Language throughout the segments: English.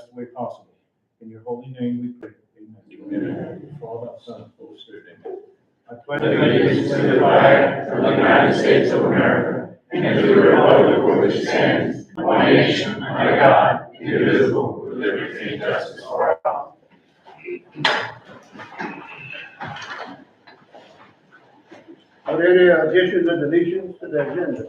best way possible. In your holy name we pray. Amen. Father, Son, and Holy Spirit. Amen. I pledge allegiance to the flag of the United States of America and to the republic for which it stands, one nation, under God, indivisible, with liberty and justice for all. Are there any additions or deletions to the agenda?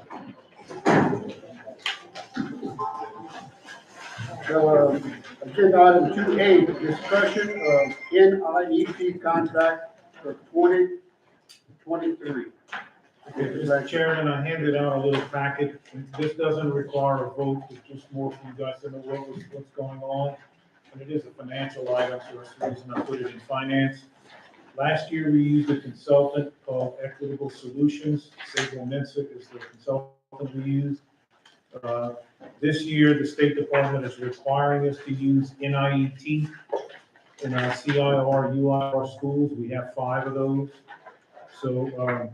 So, agenda item 2A, discussion of NIEP contract for 2023. Mr. Chairman, I handed out a little packet. This doesn't require a vote, it's just more for you guys to know what's going on. And it is a financial item, so that's the reason I put it in finance. Last year, we used a consultant called Equitable Solutions. Sable Mensick is the consultant we used. This year, the State Department is requiring us to use NIET in our CIR, UIR schools. We have 5 of those. So I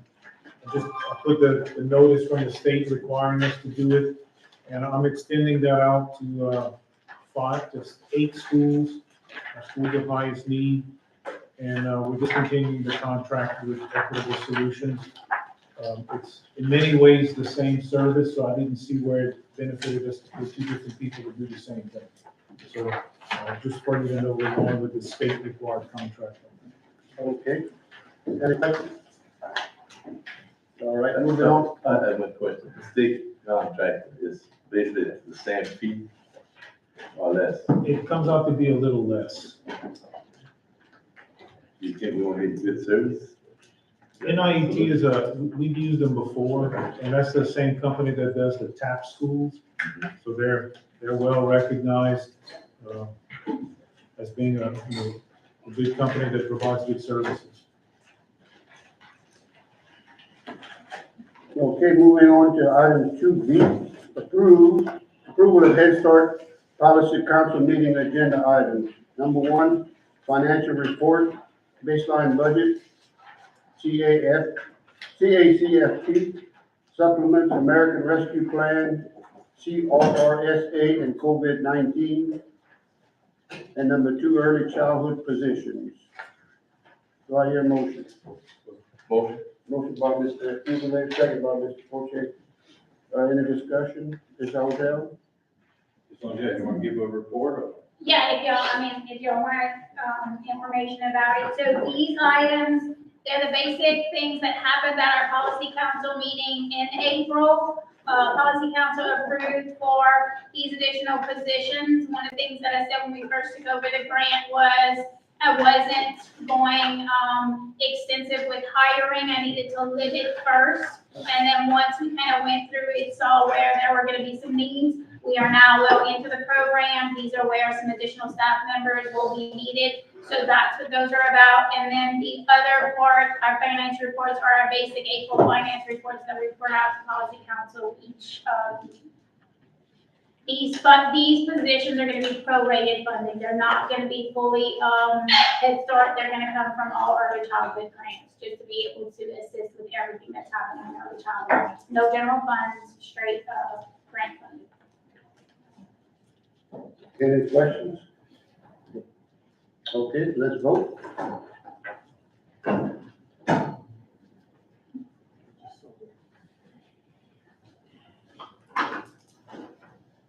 put the notice from the state requiring us to do it, and I'm extending that out to 5 to 8 schools, our schools of highest need, and we're just continuing the contract with Equitable Solutions. It's in many ways the same service, so I didn't see where it benefited us for 2 different people to do the same thing. So just for you to know, we're going with the state required contract. Okay. Any questions? All right, moving on. I have one question. The state contract is basically the same fee or less. It comes out to be a little less. You think we won't get good service? NIET is we've used them before, and that's the same company that does the TAP schools. So they're well recognized as being a good company that provides good services. Okay, moving on to item 2B, approval of Head Start Policy Council meeting agenda items. Number 1, financial report, baseline budget, CACFT, supplements, American Rescue Plan, CRRSA, and COVID-19. And number 2, early childhood positions. Do I hear a motion? Motion. Motion by Mr. Easterly, second by Mr. Poche. Any discussion? Ms. Aldell? You want to give a report or? Yeah, if y'all want, information about it. So these items, they're the basic things that happened at our policy council meeting in April. Policy council approved for these additional positions. One of the things that I said when we first took over the grant was I wasn't going extensive with hiring. I needed to live it first. And then once we kind of went through it, saw where there were going to be some needs. We are now well into the program. These are where some additional staff members will be needed. So that's what those are about. And then the other part, our finance reports are our basic April finance reports that we report out to policy council each. These positions are going to be prorated funding. They're not going to be fully Head Start. They're going to come from all early childhood grants, just to be able to assist with everything that's happening in early childhood. No general funds, straight grant funding. Any questions? Okay, let's vote.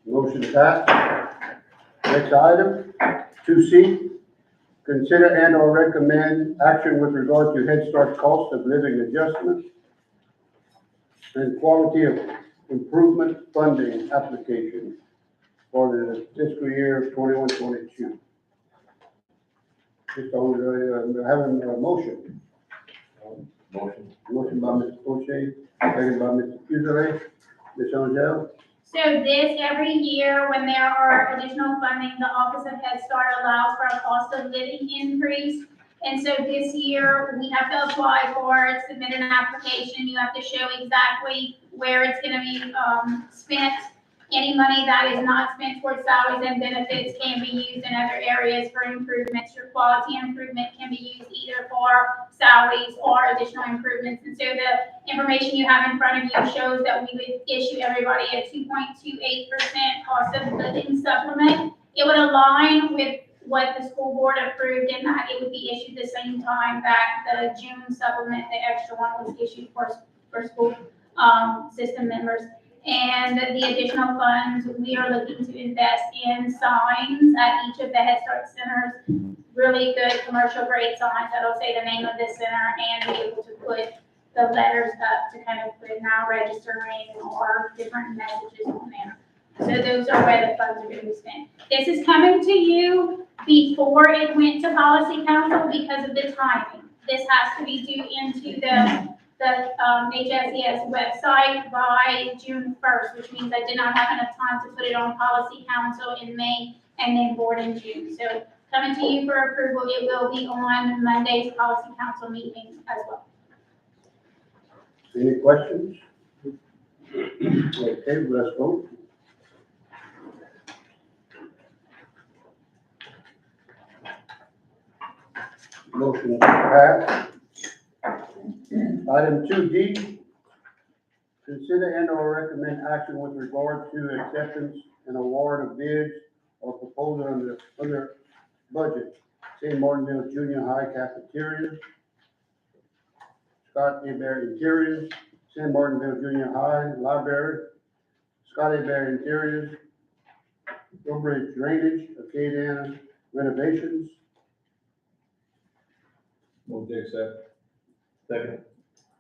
Motion passed. Next item, 2C, consider and or recommend action with regard to Head Start cost of living adjustment and quality of improvement funding application for the fiscal year 21-22. Just having a motion. Motion. Motion by Mr. Poche, second by Mr. Fusilier. Ms. Angel? So this, every year when there are additional funding, the Office of Head Start allows for a cost of living increase. And so this year, we have to apply for it, submit an application. You have to show exactly where it's going to be spent. Any money that is not spent towards salaries and benefits can be used in other areas for improvements. Your quality improvement can be used either for salaries or additional improvements. And so the information you have in front of you shows that we would issue everybody a 2.28% cost of living supplement. It would align with what the school board approved in that it would be issued the same time that the June supplement, the extra one, was issued for school, system members. And the additional funds, we are looking to invest in signs at each of the Head Start centers, really good commercial grade signs that'll say the name of the center and be able to put the letters up to kind of put now registering or different messages on there. So those are where the funds are going to be spent. This is coming to you before it went to policy council because of the timing. This has to be due into the HSES website by June 1st, which means I did not have enough time to put it on policy council in May and then board in June. So coming to you for approval, it will be on Monday's policy council meeting as well. Any questions? Okay, let's vote. Motion passed. Item 2D, consider and/or recommend action with regard to acceptance and award of bids or proposal under budget. St. Martinville Junior High Cafeteria, Scott A. Bear Interiors, St. Martinville Junior High Library, Scott A. Bear Interiors, Woodbridge Drainage, Acadiana Renovations. Move to accept. Second.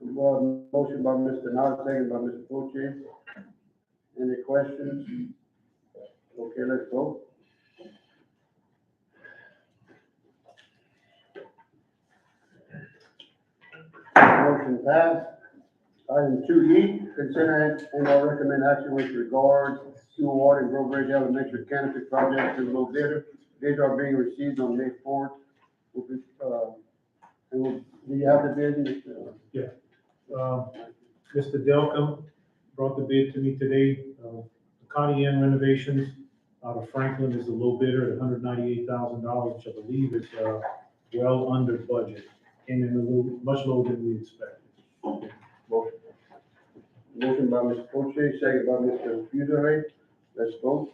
Motion by Mr. Nod, second by Mr. Poche. Any questions? Okay, let's vote. Motion passed. Item 2E, consider and/or recommend action with regard to awarding Grove Ridge Elementary canopy project to low bidder. Bids are being received on May 4th. Do you have the bid, Mr.? Mr. Delcom brought the bid to me today. Connie Ann Renovations out of Franklin is the low bidder at $198,000, which I believe is well under budget. Came in a little, much lower than we expected. Motion by Mr. Poche, second by Mr. Fusare. Let's vote.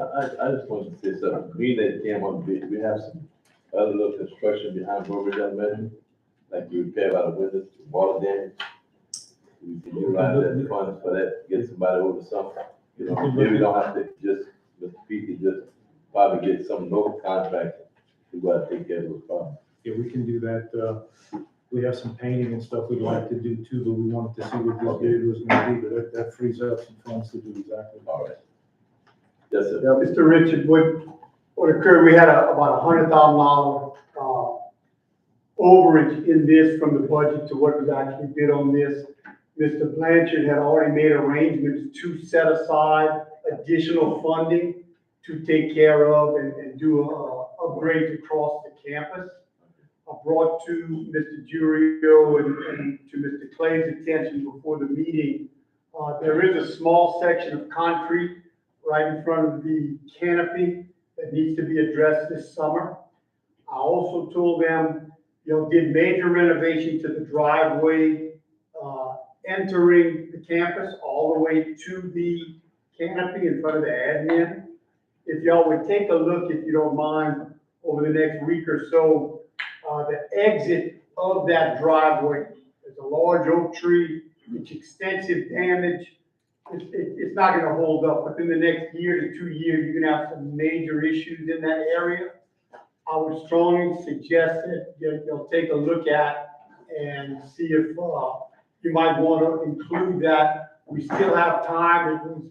I just wanted to say something. We that came on bid, we have some other little construction behind Robert Elementary, like you repair about the windows, water damage. We can utilize that funds for that, get somebody over something. You know, maybe we don't have to just, Mr. P can just probably get some local contractor to go out and take care of those problems. Yeah, we can do that. We have some painting and stuff we'd like to do too, but we wanted to see what this bid was gonna be, but that frees up some funds to do exactly. All right. Yes, sir. Yeah, Mr. Richard, what occurred, we had about $100,000 overage in this from the budget to what was actually bid on this. Mr. Blanchard had already made arrangements to set aside additional funding to take care of and do upgrades across the campus. I brought to Mr. Jurio and to Mr. Clay's attention before the meeting, there is a small section of concrete right in front of the canopy that needs to be addressed this summer. I also told them, did major renovation to the driveway, entering the campus all the way to the canopy in front of the admin. If y'all would take a look, if you don't mind, over the next week or so, the exit of that driveway, there's a large oak tree, it's extensive damage. It's not gonna hold up. Within the next year to 2 years, you're gonna have some major issues in that area. I would strongly suggest that you'll take a look at and see if you might want to include that. We still have time. It was,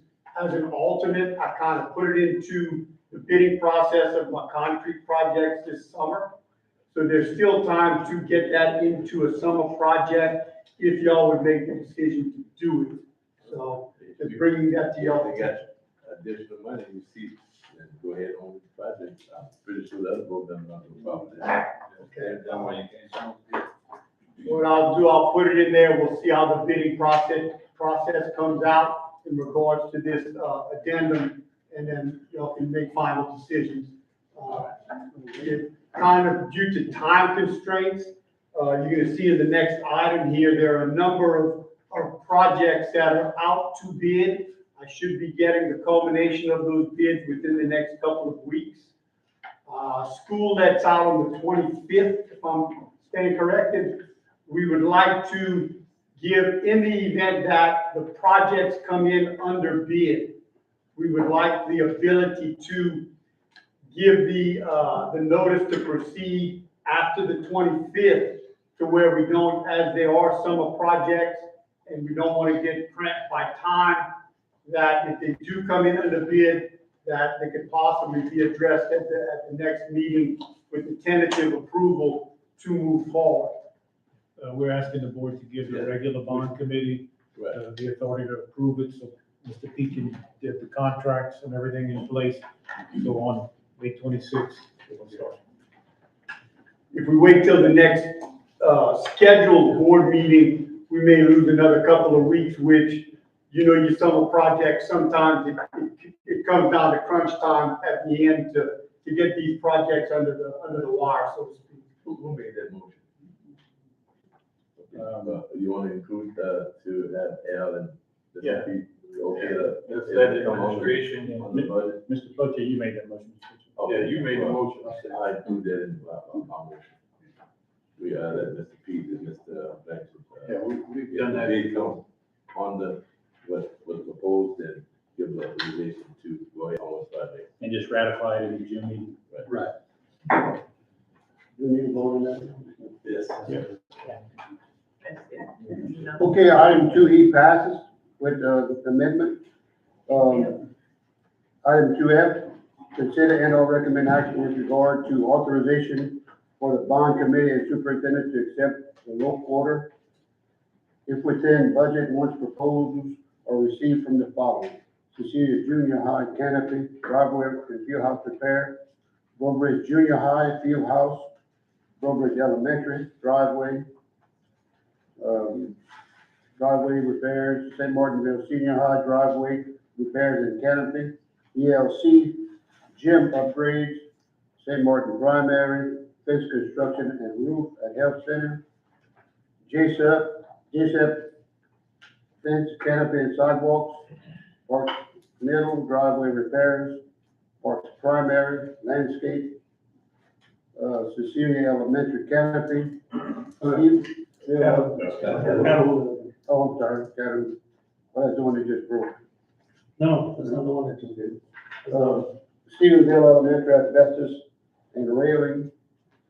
as an alternate, I kind of put it into the bidding process of my concrete projects this summer. So there's still time to get that into a summer project if y'all would make the decision to do it. So just bringing that to y'all. They got additional money, you see, then go ahead on with the project. I'm pretty sure the other board done not a problem with that. Okay. That way you can't. What I'll do, I'll put it in there. We'll see how the bidding process comes out in regards to this addendum, and then y'all can make final decisions. Kind of due to time constraints, you're gonna see in the next item here, there are a number of projects that are out to bid. I should be getting the culmination of those bids within the next couple of weeks. School that's out on the 25th, if I'm staying corrected, we would like to give, in the event that the projects come in under bid, we would like the ability to give the notice to proceed after the 25th, to where we don't, as there are summer projects, and we don't want to get cramped by time, that if they do come in under bid, that they could possibly be addressed at the next meeting with the tentative approval to move forward. We're asking the board to give the regular bond committee Right. the authority to approve it, so Mr. P can get the contracts and everything in place. So on May 26th, it will start. If we wait till the next scheduled board meeting, we may lose another couple of weeks, which, you know, your summer projects, sometimes it comes down to crunch time at the end to get these projects under the wire, so to speak. Who made that motion? You want to include, to have Al and the Yeah. people, okay, That's let that it come on administration. on the budget? Mr. Butcher, you made that motion. Yeah, you made the motion. I do that in my motion. We, let Mr. Pete and Mr. Blanchard. Yeah, we've done that. They come on the, what was proposed and give the authorization to go ahead on this project. And just ratify it in the June meeting. Right. Do we need to vote on that? Yes. Okay, item 2E passes with the amendment. Item 2F, consider and/or recommend action with regard to authorization for the bond committee and superintendent to accept the local order if within budget once proposals are received from the following: Cecilia Junior High canopy, driveway and field house repair, Bridge Junior High field house, Bridge Elementary driveway, driveway repairs, St. Martinville Senior High driveway repairs and canopy, ELC gym upgrades, St. Martin Primary, fence construction and roof at Health Center, JSEP fence, canopy and sidewalks, Parks Middle driveway repairs, Parks Primary landscape, Cecilia Elementary canopy, Oh, I'm sorry, Kevin. Well, that's the one that just broke. No, that's not the one that you did. Stevensville Elementary asbestos and railing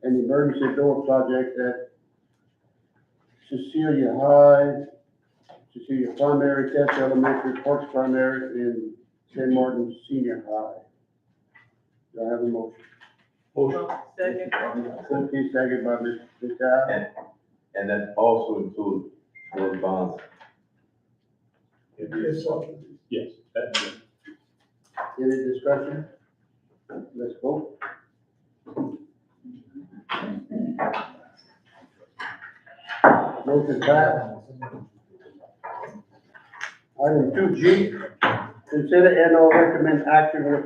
and emergency door project at Cecilia High, Cecilia Primary, Test Elementary, Parks Primary, and St. Martin Senior High. Do I have a motion? Second. Okay, second by Ms. Dow. And that also includes those bonds. Yes. Any discussion? Let's vote. Motion passed. Item 2G, consider and/or recommend action with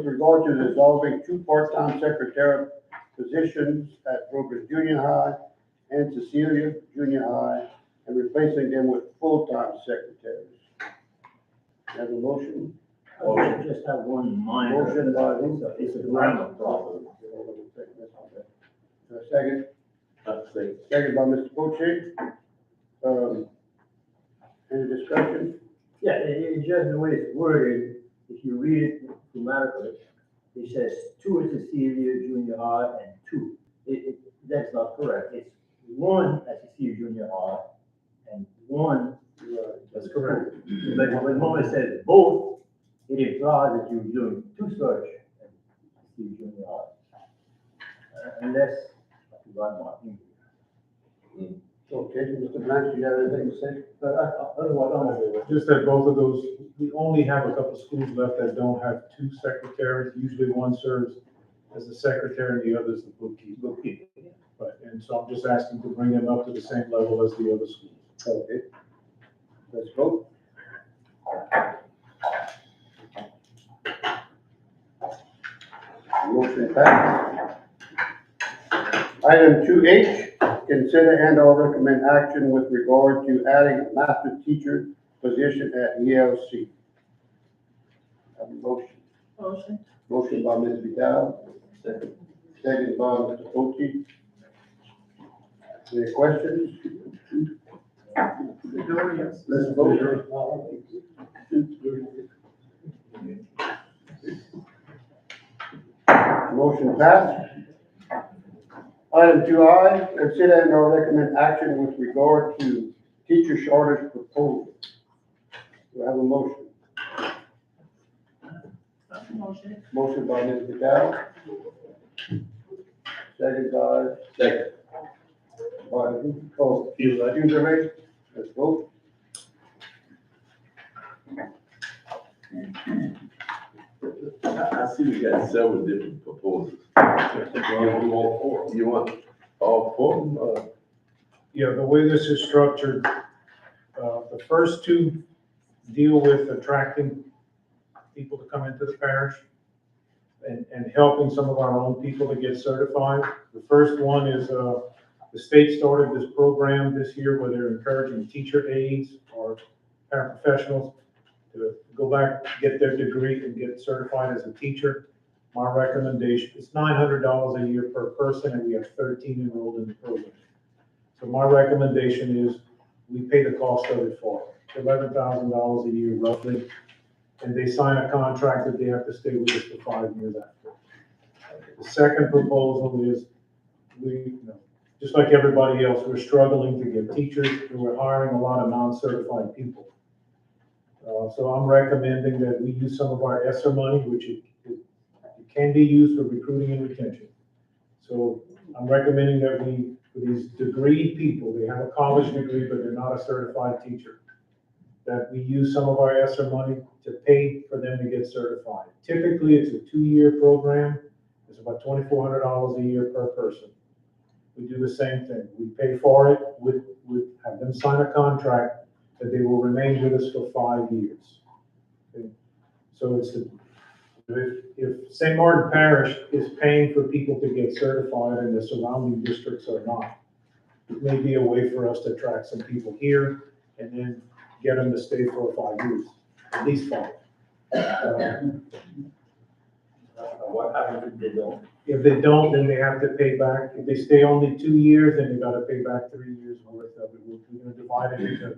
regard to dissolving two part-time secretarial positions at Brooklyn Junior High and Cecilia Junior High and replacing them with full-time secretaries. Have a motion? I just have one minor. Motion by It's a grammar problem. Second, Say, second by Mr. Poche. Any discussion? Yeah, it's just the way it's worded, if you read it grammatically, it says two at Cecilia Junior High and two. That's not correct. It's one at Cecilia Junior High and one. That's correct. But when Mona says both, it implies that you're doing two search at Cecilia Junior High. Unless I forgot my English. Okay, Mr. Blanchard, you got anything to say? Just that both of those, we only have a couple schools left that don't have two secretaries. Usually one serves as the secretary and the other is the bookkeeper. Right, and so I'm just asking to bring them up to the same level as the other schools. Okay. Let's vote. Motion passed. Item 2H, consider and/or recommend action with regard to adding a master teacher position at ELC. Have a motion. Motion. Motion by Ms. Vidal. Second by Mr. Cochi. Any questions? Let's vote. Motion passed. Item 2I, consider and/or recommend action with regard to teacher shortage proposal. Do I have a motion? Motion. Motion by Ms. Vidal. Second by. Second. User rate. Let's vote. I see we got several different proposals. You want all four of them? Yeah, the way this is structured, the first two deal with attracting people to come into the parish and helping some of our own people to get certified. The first one is, the state started this program this year where they're encouraging teacher aides or paraprofessionals to go back, get their degree and get certified as a teacher. My recommendation is $900 a year per person, and we have 13 enrolled in the program. So my recommendation is we pay the cost of it for $11,000 a year roughly, and they sign a contract that they have to stay with us for 5 years after. The second proposal is just like everybody else, we're struggling to get teachers, and we're hiring a lot of non-certified people. So I'm recommending that we use some of our ESSER money, which it can be used for recruiting and retention. So I'm recommending that for these degreed people, they have a college degree, but they're not a certified teacher, that we use some of our ESSER money to pay for them to get certified. Typically, it's a 2-year program. It's about $2,400 a year per person. We do the same thing. We pay for it, have them sign a contract that they will remain with us for 5 years. Okay? So if St. Martin Parish is paying for people to get certified and the surrounding districts are not, it may be a way for us to attract some people here and then get them to stay for 5 years, at least 5. What happens if they don't? If they don't, then they have to pay back. If they stay only 2 years, then they gotta pay back 3 years worth of it. We're gonna divide it into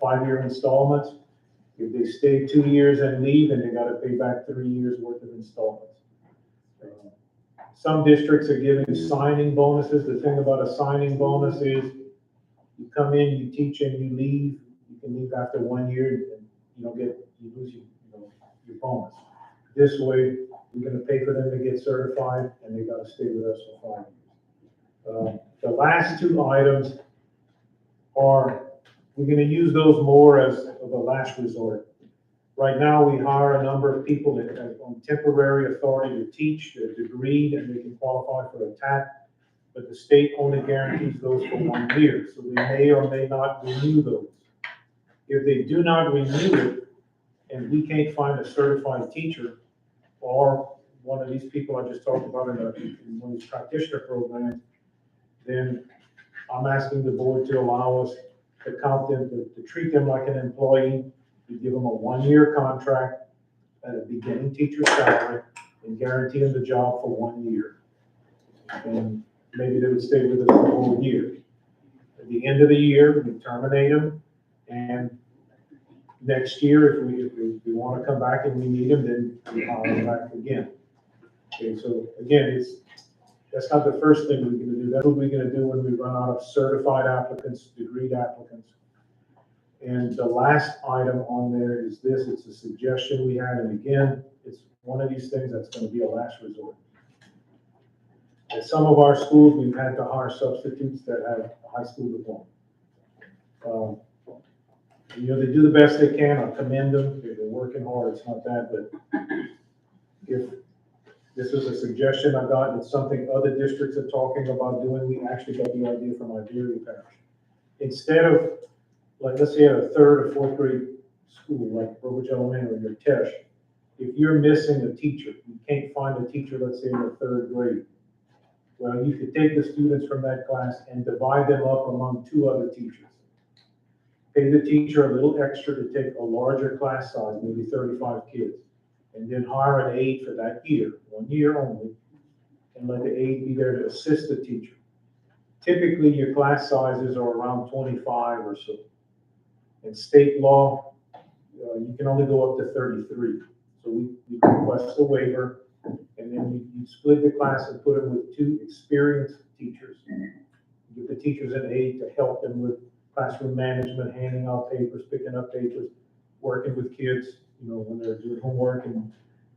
5-year installments. If they stay 2 years and leave, then they gotta pay back 3 years worth of installments. Some districts are giving signing bonuses. The thing about a signing bonus is you come in, you teach, and you leave. You can leave after 1 year, and you lose your bonus. This way, we're gonna pay for them to get certified, and they gotta stay with us for 5 years. The last two items are, we're gonna use those more as a last resort. Right now, we hire a number of people that have on temporary authority to teach, they're degreed, and they can qualify for a TAT, but the state only guarantees those for 1 year, so they may or may not renew those. If they do not renew it, and we can't find a certified teacher, or one of these people I just talked about in one of these practitioner programs, then I'm asking the board to allow us to count them, to treat them like an employee. We give them a 1-year contract at a beginning teacher salary and guarantee them the job for 1 year. And maybe they would stay with us the whole year. At the end of the year, we terminate them, and next year, if we want to come back and we need them, then we hire them back again. Okay, so again, that's not the first thing we're gonna do. That's what we're gonna do when we run out of certified applicants, degreed applicants. And the last item on there is this, it's a suggestion we had, and again, it's one of these things that's gonna be a last resort. At some of our schools, we've had to hire substitutes that have a high school diploma. They do the best they can, I commend them, they're working hard, it's not that, but if this is a suggestion I got, and it's something other districts are talking about doing, we actually got the idea from Iberia Parish. Instead of, like, let's say at a 3rd or 4th grade school, like Burbridge Elementary or Tesh, if you're missing a teacher, you can't find a teacher, let's say in the 3rd grade, Well, you could take the students from that class and divide them up among 2 other teachers. Pay the teacher a little extra to take a larger class size, maybe 35 kids, and then hire an aide for that year, 1 year only, and let the aide be there to assist the teacher. Typically, your class sizes are around 25 or so. In state law, you can only go up to 33. So we request a waiver, and then you split the class and put them with 2 experienced teachers. Give the teachers an aide to help them with classroom management, handing out papers, picking up papers, working with kids, when they're doing homework and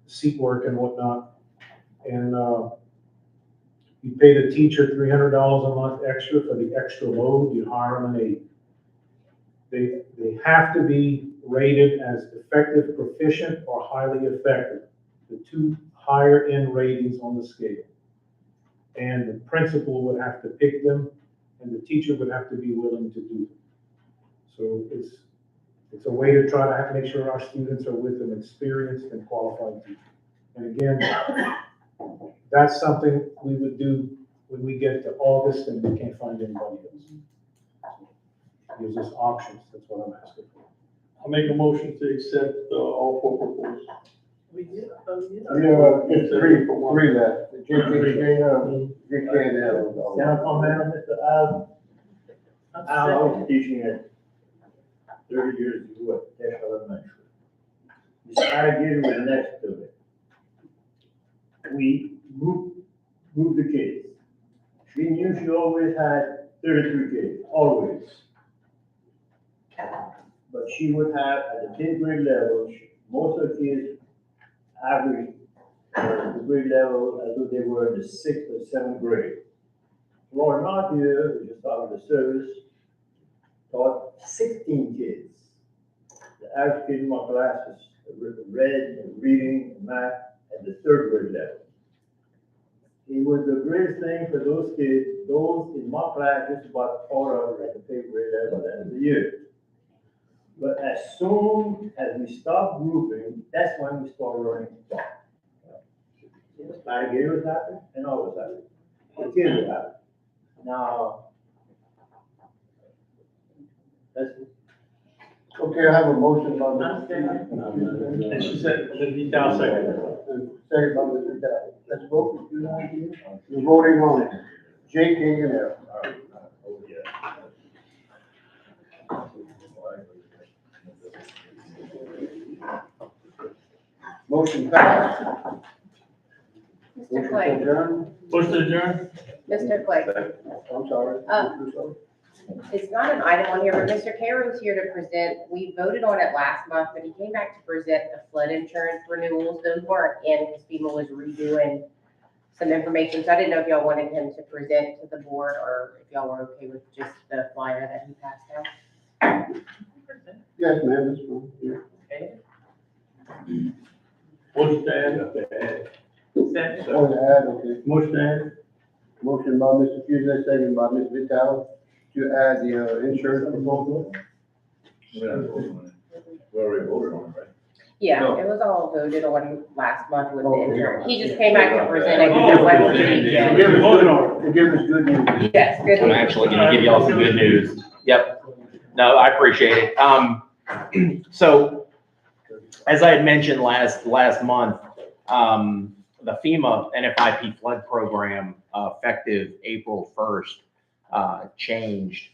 seat work and whatnot. And you pay the teacher $300 a month extra for the extra load. You hire them an aide. They have to be rated as effective, proficient, or highly effective, the 2 higher end ratings on the scale. And the principal would have to pick them, and the teacher would have to be willing to do it. So it's a way to try to make sure our students are with an experienced and qualified teacher. And again, that's something we would do when we get to August and we can't find anybody else. Gives us options, that's what I'm asking for. I'll make a motion to accept all 4 proposals. It's three left. JK and L. Can I comment on Mr. Al? I was teaching at 30 years ago at Tech Elementary. This alligator was next to it. We moved the kids. She knew she always had 33 kids, always. But she would have, at the 10th grade level, most of the kids average the grade level as though they were in the 6th or 7th grade. Lord Napier, who just started the service, taught 16 kids. The average kid in my class was read and reading and math at the 3rd grade level. It was the greatest thing for those kids. Those in my class just about taught up at the 5th grade level at the end of the year. But as soon as we stopped grouping, that's when we started learning to talk. Alligator was happening and all was happening. The kids were happening. Now, that's it. Okay, I have a motion by And she said, the detail second. Second by Mr. Dell. Let's vote. You're voting on it. JK and L. Motion passed. Mr. Motion Clay, adjourned. Push to adjourn? Mr. Clay, I'm sorry. it's not an item on here, but Mr. Caron's here to present. We voted on it last month, but he came back to present the flood insurance renewals. Those weren't in because FEMA was redoing some information. So I didn't know if y'all wanted him to present to the board or if y'all were okay with just the flyer that he passed out. Yes, ma'am, that's fine. Yeah. Okay. Motion to add. Oh, to add, okay. Motion to add. Motion by Mr. Fuses, second by Ms. Vitale to add the insurance proposal. We already voted on it, right? Yeah, it was all voted on last month with the Okay. insurance. He just came back to present it. Oh, He wasn't okay. here yet. To give us good news. Yes, good. I'm actually gonna give y'all some good news. Yep. No, I appreciate it. So as I had mentioned last month, the FEMA NFIP flood program, effective April 1st, changed,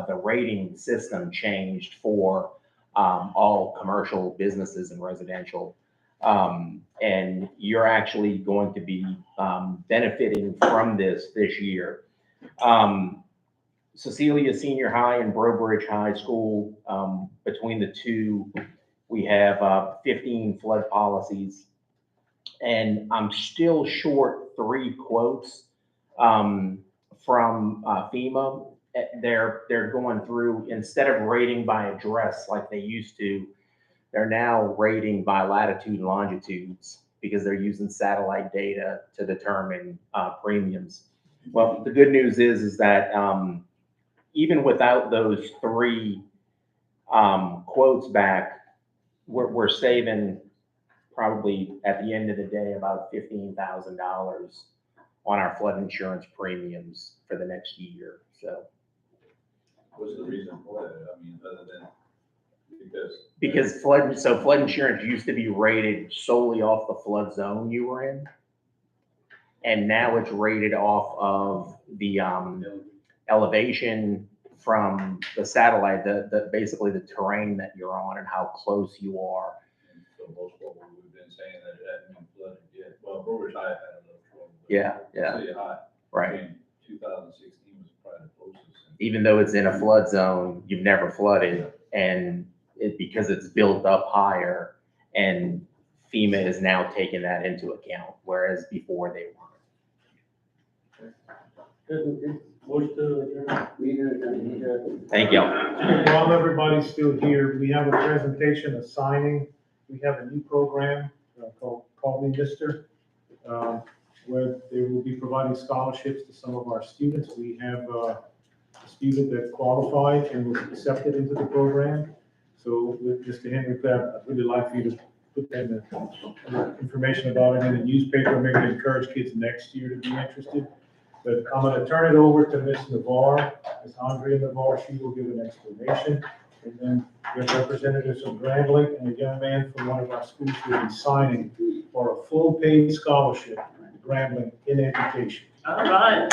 the rating system changed for, all commercial businesses and residential. And you're actually going to be, benefiting from this year. Cecilia Senior High and Brobridge High School, between the two, we have 15 flood policies. And I'm still short 3 quotes from FEMA. They're going through, instead of rating by address like they used to, they're now rating by latitude and longitudes because they're using satellite data to determine premiums. Well, the good news is that even without those 3 quotes back, we're saving probably at the end of the day about $15,000 on our flood insurance premiums for the next year, so. What's the reason for that? I mean, other than because. Because flood insurance used to be rated solely off the flood zone you were in. And now it's rated off of the elevation from the satellite, basically the terrain that you're on and how close you are. So most of what we've been saying that it hadn't been flooded yet. Well, Robert's High had a little trouble. But Yeah. City High. Right. In 2016 was probably the closest. Even though it's in a flood zone, you've never flooded, and because it's built up higher, and FEMA is now taking that into account, whereas before they weren't. Thank you. While everybody's still here, we have a presentation, a signing. We have a new program called Call Me Mister, where they will be providing scholarships to some of our students. We have a student that qualified and was accepted into the program. So with Mr. Henry Clapp, I'd really like for you to put that information about it in the newspaper, maybe to encourage kids next year to be interested. But I'm going to turn it over to Ms. Navarre, Ms. Andrea Navarre. She will give an explanation. And then we have representatives from Grambling and a young man from one of our schools will be signing for a full paid scholarship to Grambling in education. All right.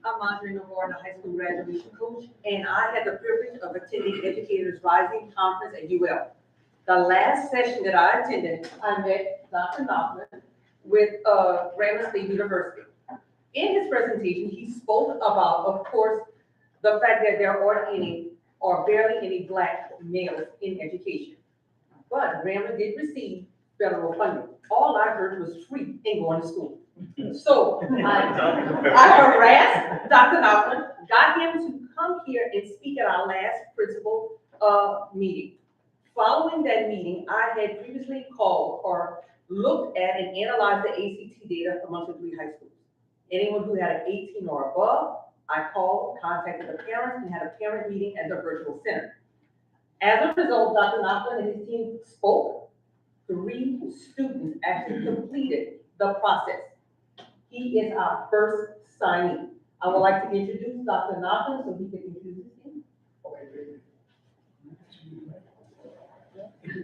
I'm Andrea Navarre, a high school graduation coach, and I had the privilege of attending Educators Rising Conference at UL. The last session that I attended, I met Dr. Northbourne with Grambling State University. In his presentation, he spoke about, of course, the fact that there aren't any or barely any Black males in education. But Grambling did receive federal funding. All I heard was free and going to school. So I harassed Dr. Northbourne, got him to come here and speak at our last principal meeting. Following that meeting, I had previously called or looked at and analyzed the ACT data amongst the 3 high schools. Anyone who had an 18 or above, I called, contacted the parents, and had a parent meeting at the virtual center. As a result, Dr. Northbourne and his team spoke. 3 students actually completed the process. He is our first signee. I would like to introduce Dr. Northbourne so he can introduce his team.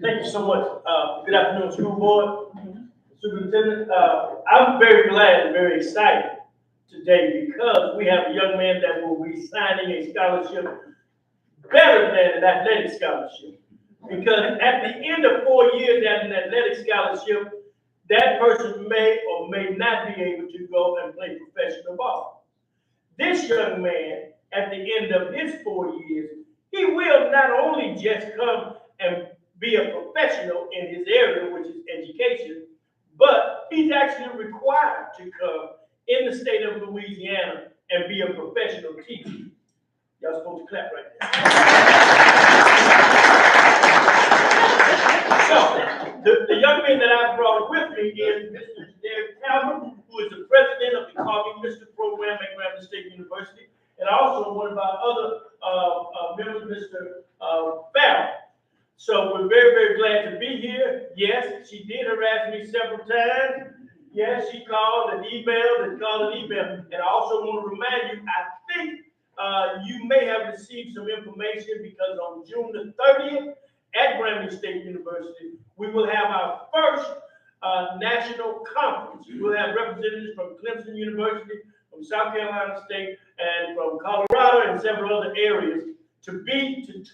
Thank you so much. Good afternoon, school board, superintendent. I'm very glad and very excited today because we have a young man that will be signing a scholarship better than an athletic scholarship. Because at the end of 4 years at an athletic scholarship, that person may or may not be able to go and play professional ball. This young man, at the end of his 4 years, he will not only just come and be a professional in his area, which is education, but he's actually required to come in the state of Louisiana and be a professional teacher. Y'all supposed to clap right there. So, the young man that I brought with me is Mr. David Calvin, who is the president of the Call Me Mister program at Grambling State University, and also one of our other members, Mr. Farrell. So we're very, very glad to be here. Yes, she did harass me several times. Yes, she called and emailed and called and emailed. And I also want to remind you, I think you may have received some information because on June the 30th at Grambling State University, we will have our first national conference. We'll have representatives from Clemson University, from South Carolina State, and from Colorado and several other areas to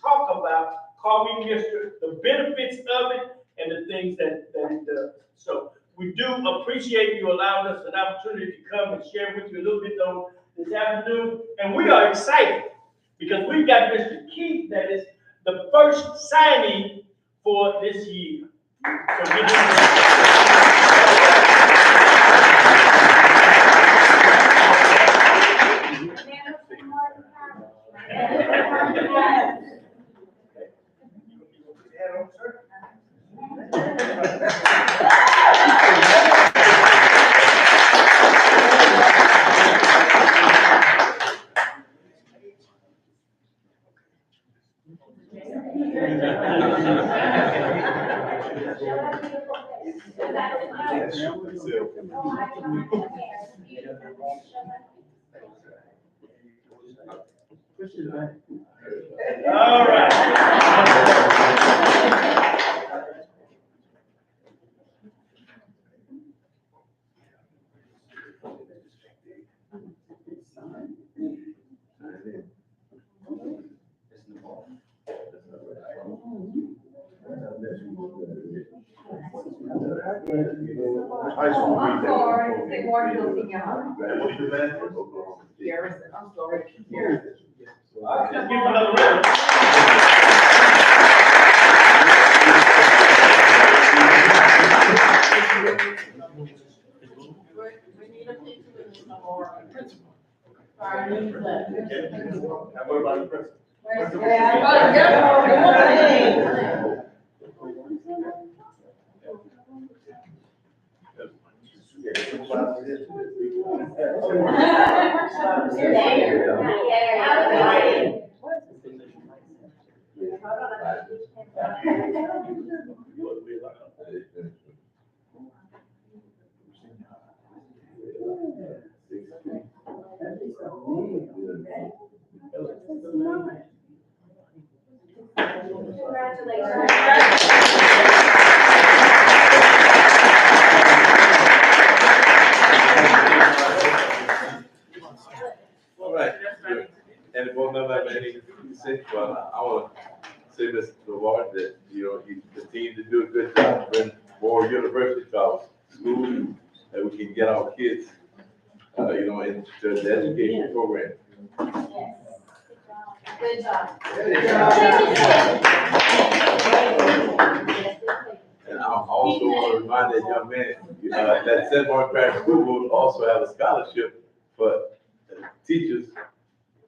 talk about Call Me Mister, the benefits of it, and the things that it does. So we do appreciate you allowing us an opportunity to come and share with you a little bit on this afternoon. And we are excited because we've got Mr. Keith that is the first signee for this year. So give All right. I'm sorry, they weren't looking out. Garrison, I'm sorry. Garrison. Let's give him another round. We need a picture of some more. How about the president? All right. And board member have anything to say? Well, I want to say, Mr. Ward, that, you know, you continue to do a good job, bring more university to our schools, that we can get our kids, you know, into the education program. Good job. And I also want to remind that young man, that St. Mark Parish School Board also have a scholarship for teachers,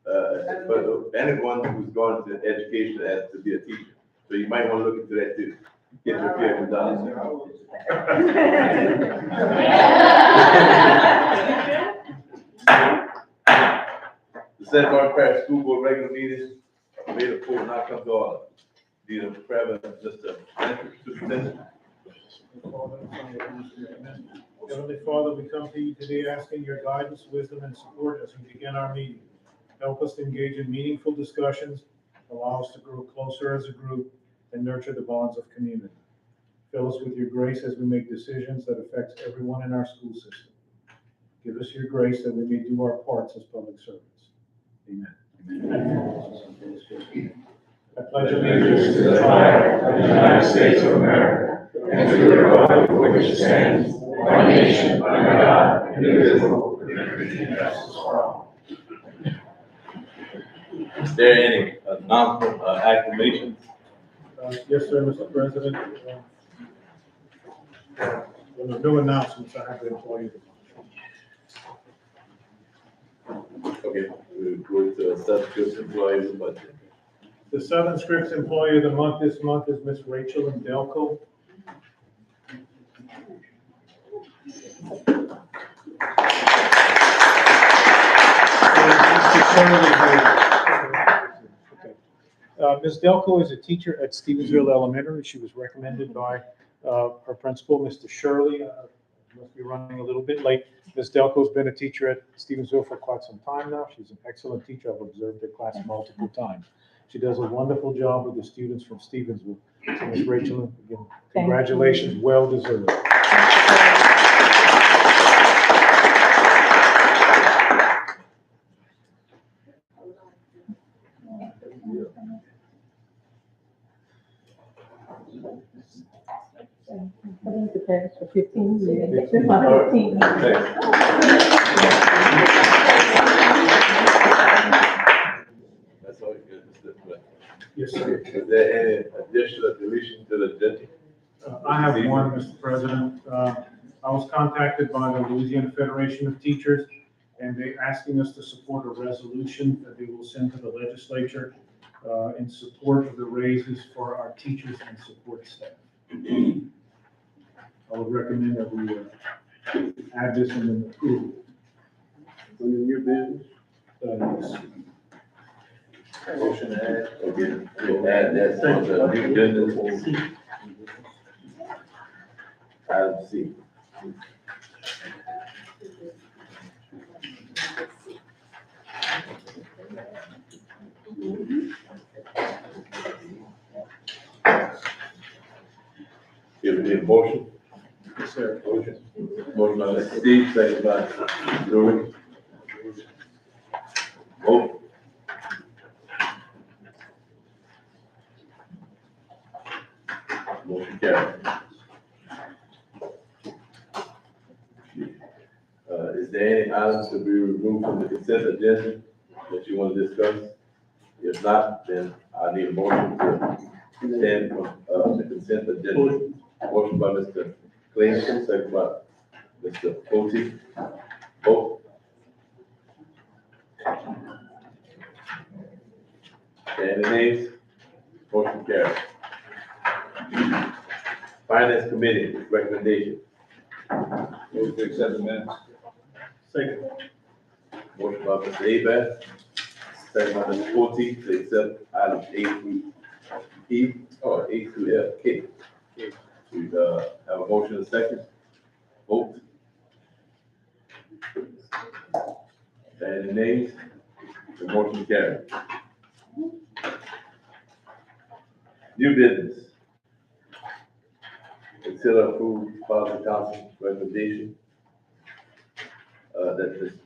for anyone who's going to education as to be a teacher. So you might want to look into that too. Get your $300. The St. Mark Parish School Board regular meeting, May the 4th, now come to order. Need a prayer, Mr. Superintendent. Heavenly Father, we come to you today asking your guidance, wisdom, and support as we begin our meeting. Help us to engage in meaningful discussions, allow us to grow closer as a group, and nurture the bonds of community. Fill us with your grace as we make decisions that affect everyone in our school system. Give us your grace that we may do our parts as public servants. Amen. I pledge Allegiance to the flag of the United States of America and to the republic for which it stands, one nation, under God, indivisible, with liberty and justice for all. Is there any announcement, acclamations? Yes, sir, Mr. President. When there are no announcements, I have the employee of the month. Okay, we'll go to a subscription employee of the budget. The Southern Scripts Employee of the Month this month is Miss Rachel Delco. Ms. Delco is a teacher at Stevensville Elementary. She was recommended by her principal, Mr. Shirley. Must be running a little bit late. Ms. Delco's been a teacher at Stevensville for quite some time now. She's an excellent teacher. I've observed her class multiple times. She does a wonderful job with the students from Stevensville. So Ms. Rachel, again, congratulations, well deserved. I've been to Paris for 15 years. This is my 15th. That's all good, Mr. President. Yes, sir. Is there any addition or deletion to the agenda? I have one, Mr. President. I was contacted by the Louisiana Federation of Teachers, and they're asking us to support a resolution that they will send to the legislature in support of the raises for our teachers and support staff. I would recommend that we add this in the approval. On the new business? Yes. Motion to add, again, we'll add that on the new business. Item C. Give me a motion. Yes, sir. Motion by Mr. Steve, second by Mr. Dewey. Vote. Motion carried. Is there any items to be removed from the consent agenda that you want to discuss? If not, then I need a motion to stand from, the consent agenda. Motion by Mr. Clayton, second by Mr. Coty. Vote. Any nays? Motion carried. Finance Committee, recommendation. Move to accept the minutes. Second. Motion by Mr. Abad, second by Mr. Coty, to accept items A through E, or A through F, K. We, have a motion and a second. Vote. Any nays? The motion carried. New business. Consider approve policy council recommendation.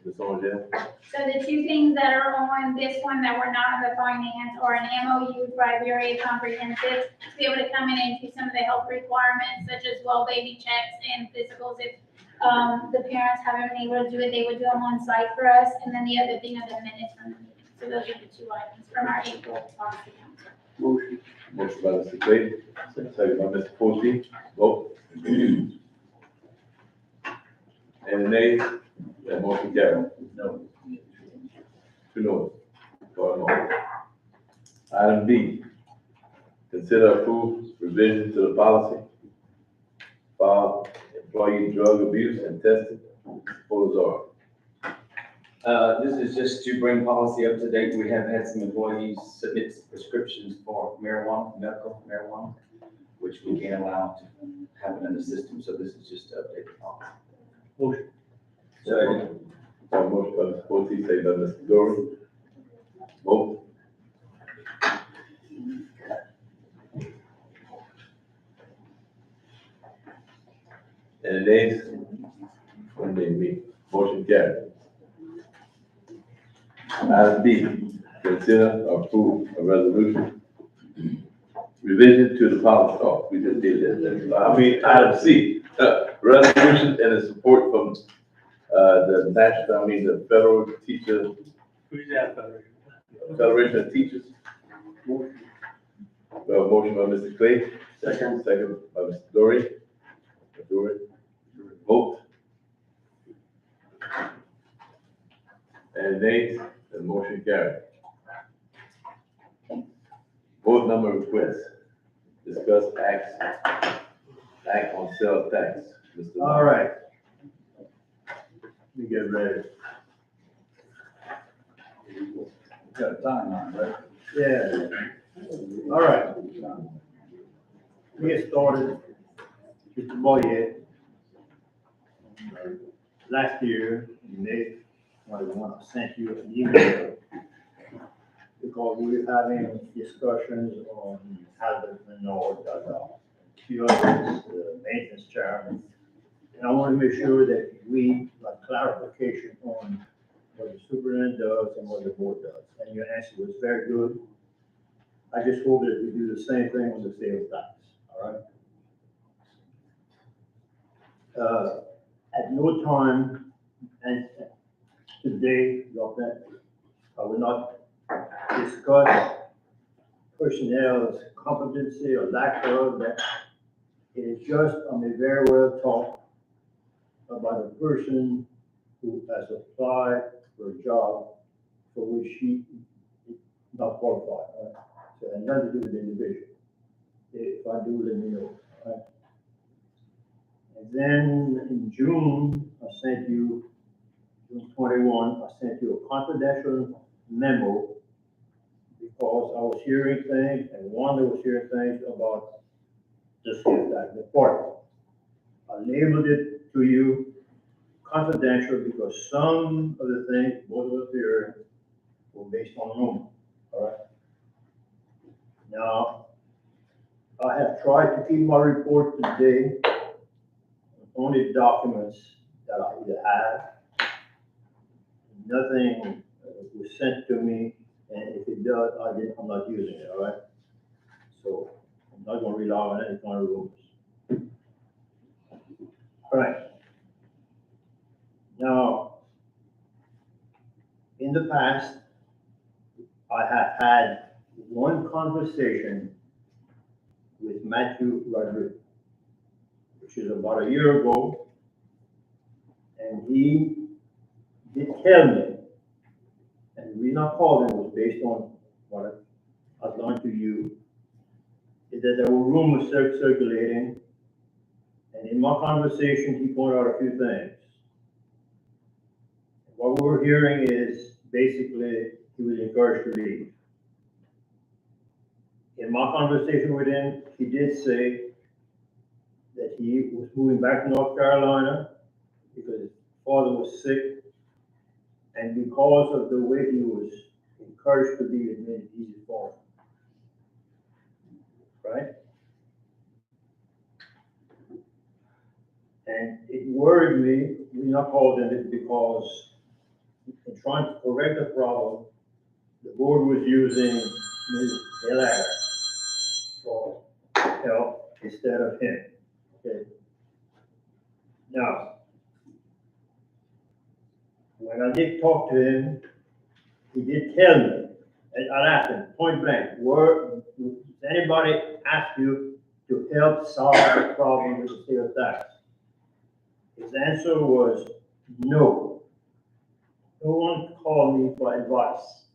That's on there. So the two things that are on this one that were not on the finance are an MOU for Iberia Comprehensive to be able to come in and do some of the health requirements such as well baby checks and physicals. If the parents haven't been able to do it, they would do them on site for us. And then the other thing are the minutes from the meeting. So those are the two items from our April policy council. Motion. Motion by Mr. Clayton, second by Mr. Coty. Vote. Any nays? That motion carried. No. Two noes. Four no. Item B, consider approve revision to the policy for employee drug abuse and testing. Proposal. This is just to bring policy up to date. We have had some employees submit prescriptions for marijuana, medical marijuana, which we can't allow to happen in the system. So this is just to update the policy. Motion. Second. Motion by Mr. Coty, second by Mr. Dory. Vote. Any nays? One nay, me. Motion carried. Item B, consider approve a resolution. Revision to the policy, oh, we just did that. Item C, resolution and the support from, the federal teacher. Who's that, Federation? Federation of Teachers. We have a motion by Mr. Clay. Second by Mr. Dory. Mr. Dory. Vote. And nays, the motion carried. Vote number request. Discuss act on sales tax. Mr. All right. Let me get ready. Got a timeline, right? Yeah. All right. We get started. Mr. Boyer. Last year, in May, I sent you an email because we were having discussions on hazard manure dugout. Few others, the maintenance chairman. And I want to make sure that we got clarification on what the superintendent does and what the board does. And your answer was very good. I just hope that we do the same thing on the sales tax, all right? At no time, and today, I will not discuss personnel's competency or lack of that. It is just, I may very well talk about a person who has applied for a job for which she is not qualified. Right? So it has nothing to do with the individual. If I do, let me know. Right? And then in June, I sent you, June 21, I sent you a confidential memo because I was hearing things, and Wanda was hearing things about the sales tax department. I labeled it to you confidential because some of the things both of us here were based on rumor, all right? Now, I have tried to keep my report today, only documents that I either have. Nothing was sent to me, and if it does, I'm not using it, all right? So I'm not gonna rely on any kind of rumors. All right. Now, in the past, I have had one conversation with Matthew Rodriguez, which is about a year ago, and he did tell me, and the reason I called him was based on what I outlined to you, is that there were rumors circulating, and in my conversation, he pointed out a few things. What we're hearing is basically he was encouraged to leave. In my conversation with him, he did say that he was moving back to North Carolina because his father was sick, and because of the way he was encouraged to leave, it made it easy for him. Right? And it worried me, we not called him, because in trying to correct the problem, the board was using Ms. Hilaire for help instead of him. Okay. Now, when I did talk to him, he did tell me, and I asked him point blank, does anybody ask you to help solve the problem with the sales tax? His answer was no. No one called me for advice.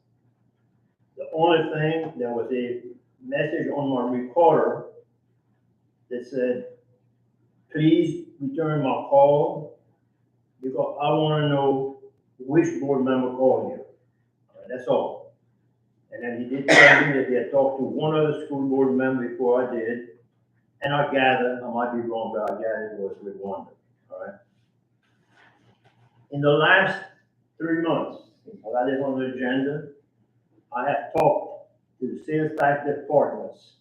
The only thing, there was a message on my recorder that said, please return my call because I want to know which board member called you. All right, that's all. And then he did tell me that he had talked to one other school board member before I did, and I gather, I might be wrong, but I gather it was with Wanda. All right. In the last 3 months, since I got it on the agenda, I have talked to the sales tax departments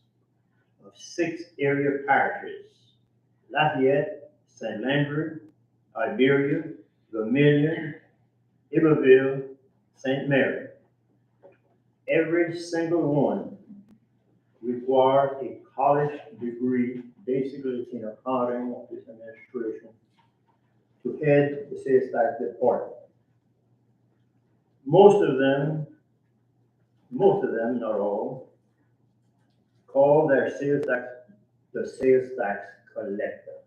of 6 area parishes: Lafayette, St. Landry, Iberia, Vermilion, Iberville, St. Mary. Every single one required a college degree, basically in accounting or business administration, to head the sales tax department. Most of them, not all, call their sales tax the sales tax collector.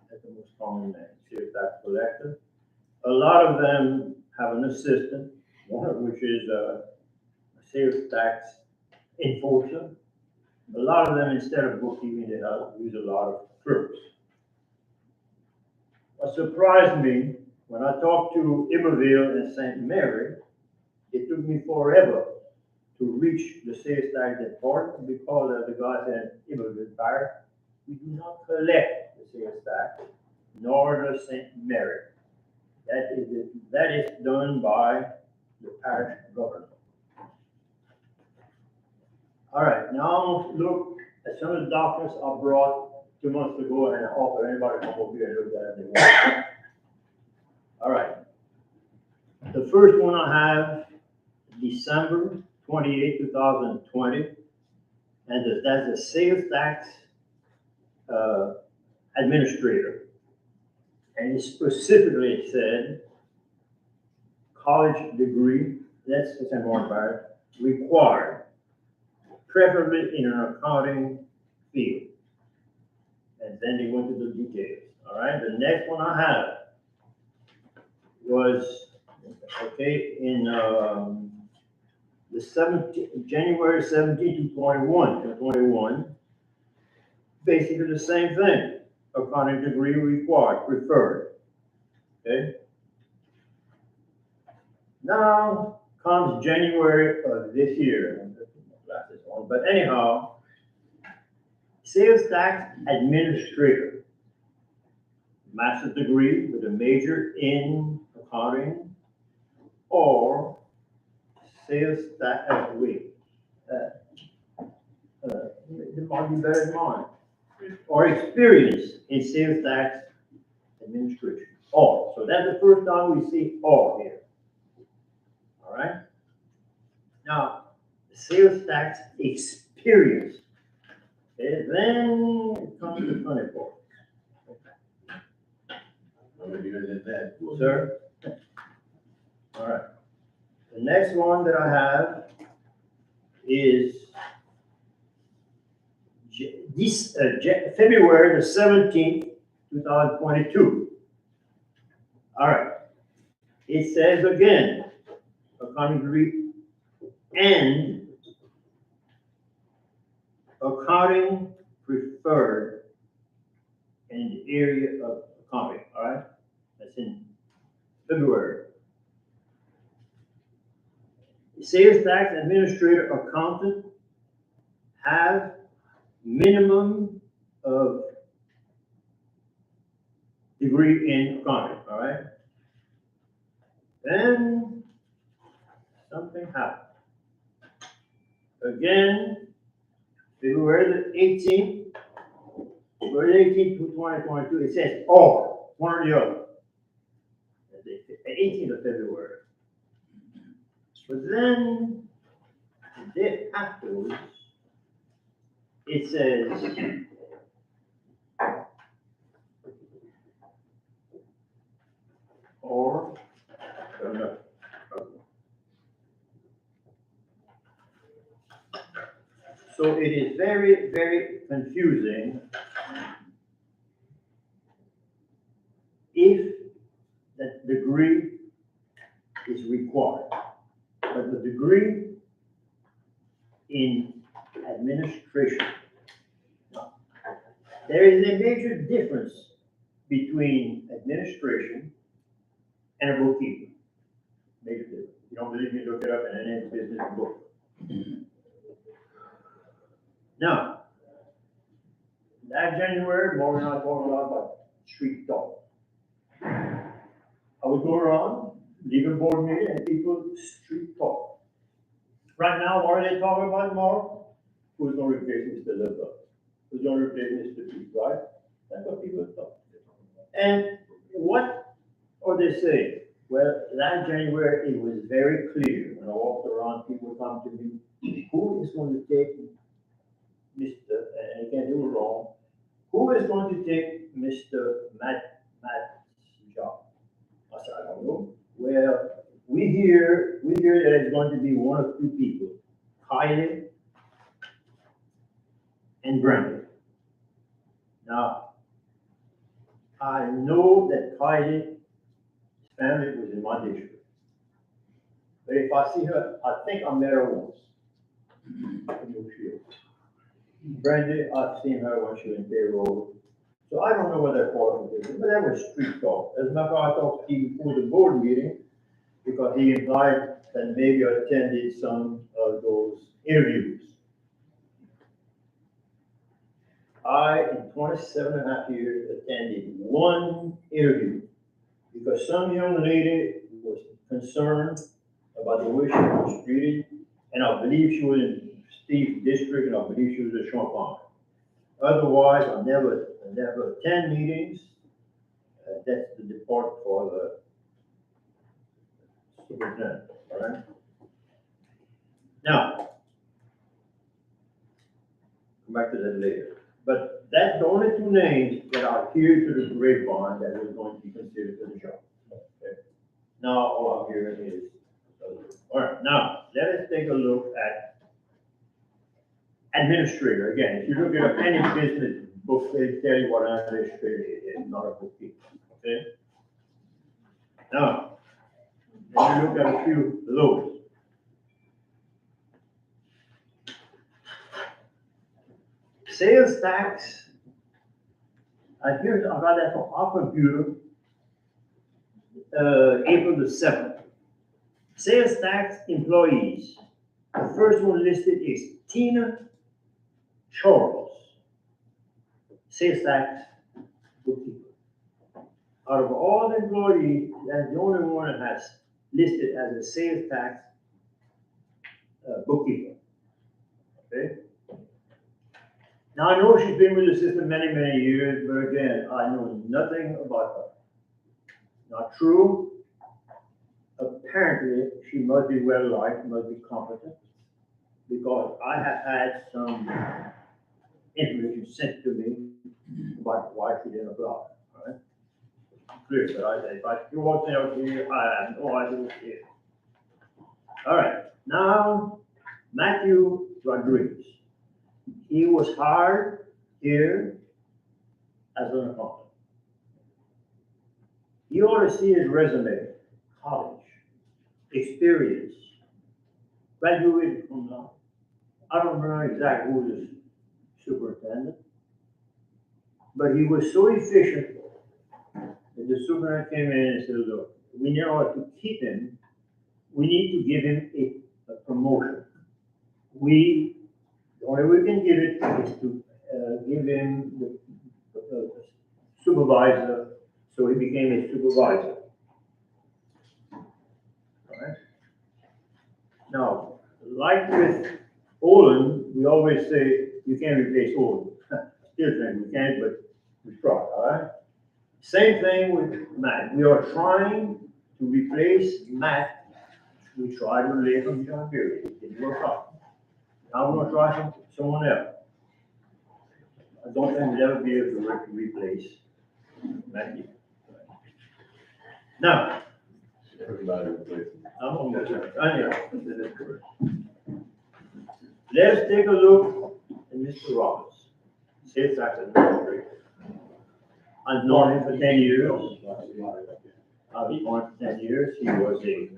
That's the most common name, sales tax collector. A lot of them have an assistant, one of which is a sales tax enforcer. A lot of them, instead of bookkeeping, they use a lot of clerks. What surprised me, when I talked to Iberville and St. Mary, it took me forever to reach the sales tax department because of the guys in Iberville Parish. We do not collect the sales tax, nor does St. Mary. That is done by the parish government. All right, now look at some of the documents I brought 2 months ago, and I offer anybody to come over here and look at it if they want. All right. The first one I have, December 28, 2020, and that's the sales tax administrator. And it specifically said college degree, that's St. Martin Parish, required, preferably in an accounting field. And then they went to the details. All right, the next one I have was, okay, in January 17 to 21, basically the same thing. Accounting degree required, preferred. Okay. Now comes January of this year. But anyhow, sales tax administrator. master's degree with a major in accounting or sales tax, it might be better than mine, or experience in sales tax administration, or. So that's the first time we see or here. All right? Now, sales tax experience. And then comes the funny part. Sir? All right. The next one that I have is February the 17th, 2022. All right. It says again, accounting degree and accounting preferred in the area of accounting, all right? That's in February. Sales tax administrator accountant have minimum of degree in accounting, all right? Then something happened. Again, February the 18th, February 18th, 2022, it says or, one or the other. The 18th of February. But then, the day afterwards, it says, or, no. So it is very, very confusing if that degree is required. But the degree in administration. Now, there is a major difference between administration and a bookkeeper. Major difference. If you don't believe me, look it up in any business book. Now, that January, Morgan and I talked a lot about street talk. I would go around, leave a board meeting, and people street talk. Right now, what are they talking about tomorrow? Who's going to replace Mr. Liver? Who's going to replace Mr. Pete, right? That's what people are talking about. And what are they saying? Well, last January, it was very clear. When I walked around, people come to me, who is going to take Mr., and I can't do it wrong, who is going to take Mr. Matt's job? I said, I don't know. Well, we hear that it's going to be one of two people, Kylie and Brandon. Now, I know that Kylie's family was in my district. But if I see her, I think I met her once. Brandon, I've seen her when she was in payroll. So I don't know what that qualification is, but that was street talk. As a matter of fact, I talked to him before the board meeting because he implied that maybe I attended some of those interviews. I, in 27 and a half years, attended one interview because some young lady was concerned about the way she was treated, and I believe she was in Steve's district, and I believe she was a Champagne. Otherwise, I never attend meetings. That's the department for the superintendent, all right? Now, come back to that later. But that's the only two names that are here to the grapevine that was going to be considered for the job. Okay. Now, all I'm hearing is, all right, now, let us take a look at administrator. Again, if you look at any business book, they tell you what an administrator is, not a bookkeeper, okay? Now, let me look at a few of those. Sales tax, I got that from our computer, April the 7th. Sales tax employees. The first one listed is Tina Charles. Sales tax bookkeeper. out of all the employees, that's the only one that has listed as a sales tax bookkeeper. Okay? Now, I know she's been with the system many, many years, but again, I know nothing about her. Not true. Apparently, she must be well liked, must be competent, because I have had some information sent to me about why she didn't apply, all right? Clear, but I said, if I you walk out here, I have no idea what it is. All right, now, Matthew Rodriguez. He was hired here as an accountant. You ought to see his resume, college, experience, graduated from now. I don't remember exactly who was the superintendent, but he was so efficient that the superintendent came in and said, look, we know how to keep him. We need to give him a promotion. The only way we can give it is to give him the supervisor, so he became a supervisor. All right? Now, like with Olin, we always say you can't replace Olin. Still think we can't, but we try, all right? Same thing with Matt. We are trying to replace Matt. We tried to relate from John Berry. It didn't work out. Now we're gonna try someone else. I don't think we'll ever be able to replace Matthew. Now, Everybody replaces. I'm almost done. Let's take a look at Mr. Roberts, sales tax administrator. I've known him for 10 years. I've known him for 10 years. He was He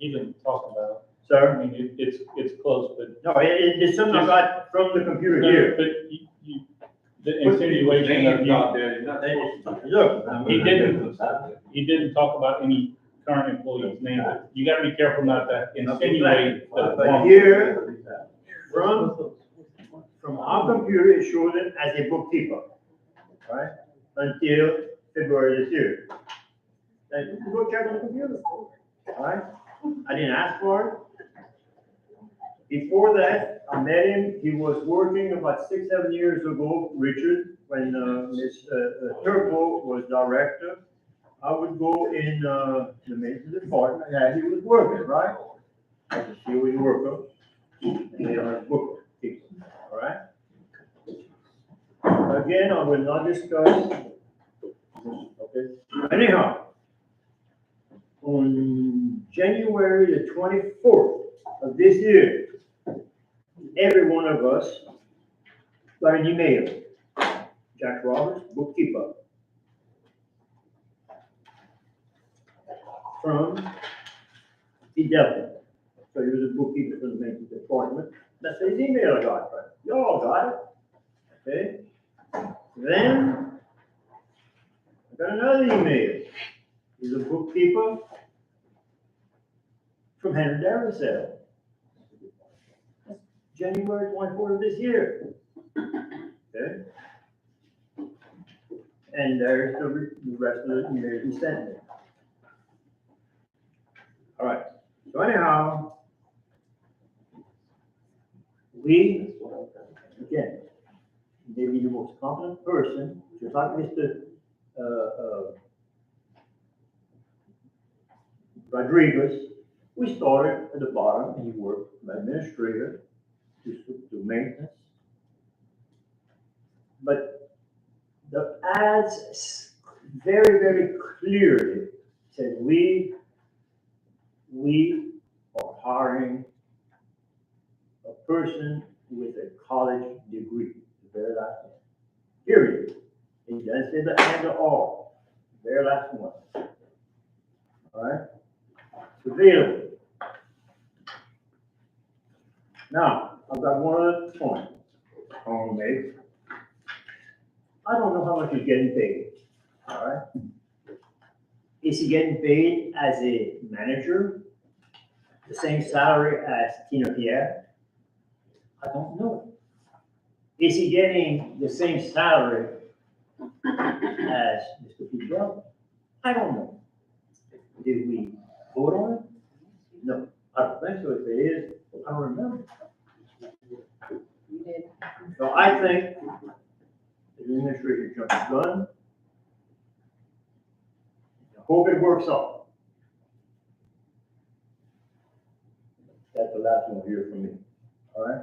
didn't talk about it. sir? I mean, it's close, but. No, it's something I got from the computer here. But the insinuation of you, Look, he didn't talk about any current employee's name. You gotta be careful not to insinuate. but here, from our computer, it shows him as a bookkeeper, right? Until February this year. Then you can go check on the computer, all right? I didn't ask for it. Before that, I met him, he was working about 6, 7 years ago, Richard, when Ms. Turbo was director. I would go in the maintenance department, and he was working, right? I could see he was working, and he was bookkeeping, all right? Again, I will not discuss, okay? Anyhow, on January the 24th of this year, every one of us got an email. Jack Roberts, bookkeeper. From Delta. So he was a bookkeeper for the maintenance department. That's his email I got, right? You all got it. Okay? Then I got another email. He's a bookkeeper from Henry Darrell. January 24th of this year. Okay? And there's the rest of the email he sent me. All right. So anyhow, we, again, maybe the most competent person, just like Mr. Rodriguez, we started at the bottom and he worked from administrator to maintenance. But the ads very, very clearly said we are hiring a person with a college degree, the very last one. Period. It doesn't say the and or all, the very last one. All right? It's available. Now, I've got one other point I want to make. I don't know how much he's getting paid, all right? Is he getting paid as a manager, the same salary as Tina Pierre? I don't know. Is he getting the same salary as Mr. Fidel? I don't know. Did we vote on it? No, I don't think so. If it is, I don't remember. You did. So I think the administration jumped the gun. I hope it works out. That's the last one here from me. All right?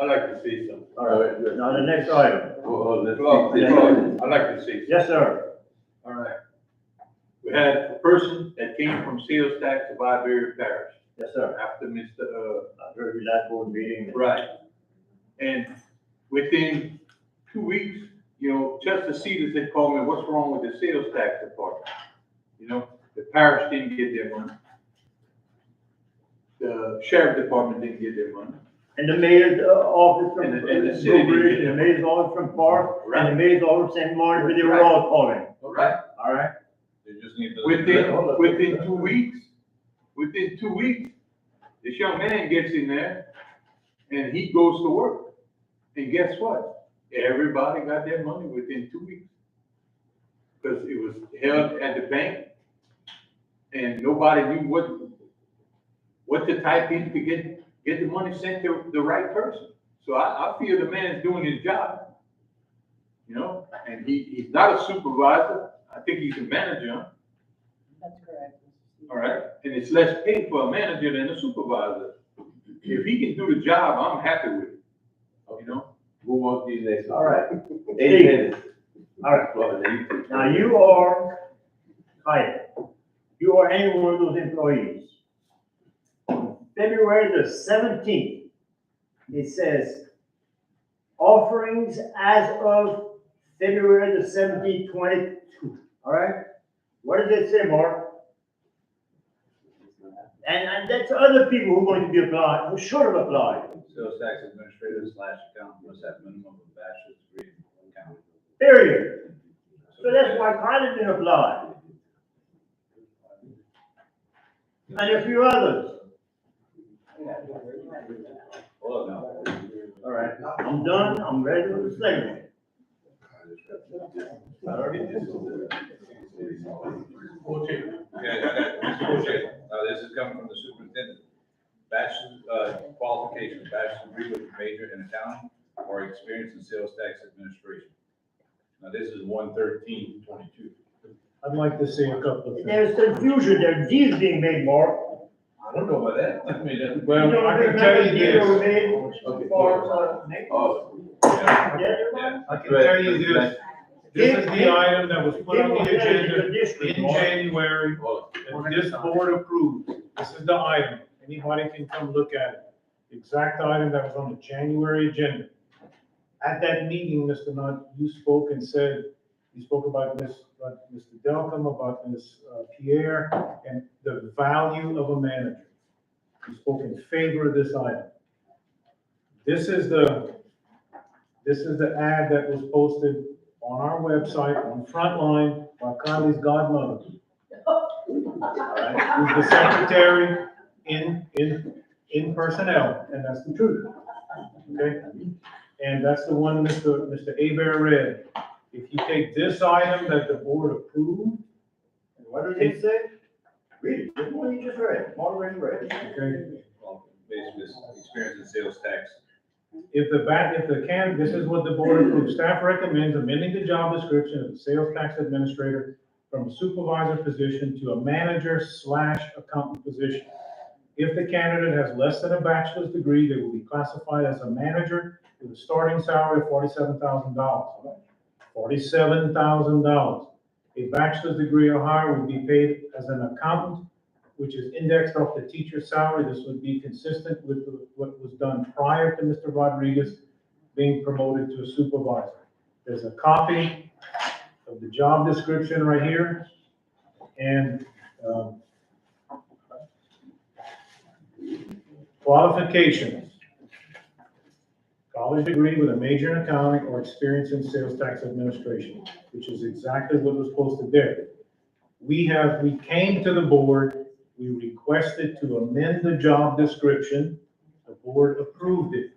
I'd like to see some. All right, good. Now the next item. I'd like to see. Yes, sir. All right. We had a person that came from sales tax to Byberry Parish Yes, sir. after Mr. I heard you last board meeting. Right. And within 2 weeks, you know, Chester Cedars, they called me, what's wrong with the sales tax department? You know, the parish didn't get their money. The sheriff department didn't get their money. And the mayor's office from And the city didn't Bridge, get and the it. mayor's office from Park, and Right. the mayor's office from St. Martin, but they were all calling. Right. All right? They just need to. Within 2 weeks, this young man gets in there and he goes to work. And guess what? Everybody got their money within 2 weeks. Because it was held at the bank and nobody knew what to type in to get the money sent to the right person. So I feel the man's doing his job, you know, and he's not a supervisor. I think he's a manager. That's correct. All right, and it's less paid for a manager than a supervisor. If he can do the job, I'm happy with it, you know? Move on to the next. All right. 8 minutes. All right. Now you are hired. You are any one of those employees. On February the 17th, it says offerings as of February the 17th, 22. All right? What does it say, Mark? And that's other people who are going to be applied, who should have applied. Sales tax administrator / accountant must have minimum of a bachelor's degree in accounting. Period. So that's why Connie didn't apply. And a few others. Well, no. All right, I'm done, I'm ready for the second This is coming from the superintendent. Bachelor's, qualification, bachelor's degree with a major in accounting or experience in sales tax administration. Now, this is 11322. I'd like to see a couple of things. There's confusion, there are deals being made, Mark. I don't know about that. I mean, Well, You know, I can remember tell the you deal we this, made for, Nick? Oh, Yeah, I can tell you this, this is the item that was put on the agenda in January, that this board approved. This is the item, anybody can come look at it. The exact item that was on the January agenda. At that meeting, Mr. Nutt, you spoke and said, you spoke about Mr. Delcom, about Ms. Pierre, and the value of a manager. You spoke in favor of this item. This is the ad that was posted on our website, on Frontline, by Kylie's godmother. All right, who's the secretary in personnel, and that's the truth. Okay? And that's the one Mr. Aber read. If you take this item that the board approved, And what did it say? Read it, just what you just read, Margaret read. okay? Well, basically, experience in sales tax. If this is what the board approved, staff recommends amending the job description of the sales tax administrator from a supervisor position to a manager/accountant position. If the candidate has less than a bachelor's degree, they will be classified as a manager with a starting salary of $47,000. $47,000. A bachelor's degree or higher would be paid as an accountant, which is indexed off the teacher's salary. This would be consistent with what was done prior to Mr. Rodriguez being promoted to a supervisor. There's a copy of the job description right here. And qualifications. College degree with a major in accounting or experience in sales tax administration, which is exactly what was posted there. We came to the board, we requested to amend the job description, the board approved it,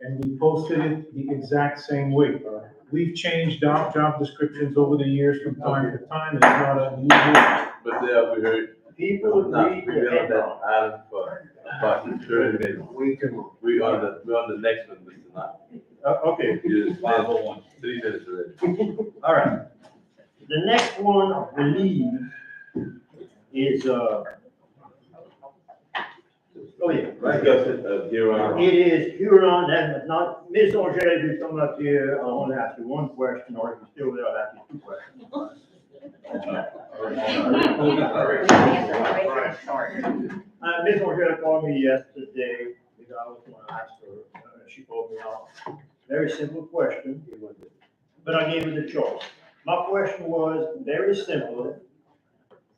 and we posted it the exact same way. we've changed job descriptions over the years from time to time, and it's not unusual. But there we heard, People not, read we the on that headline. item for about 30 minutes. We on the next one, Mr. Knight. Okay, You just said 3 minutes already. all right. The next one, I believe, is, oh yeah, right here. Discuss it, here on. It is Huron, that's not, Ms. Angel, you come up here, I want to ask you one question, or if you're still there, I'll ask you two questions. Ms. Angel called me yesterday, because I was going to ask her, she called me out. Very simple question, but I gave her the choice. My question was very simple,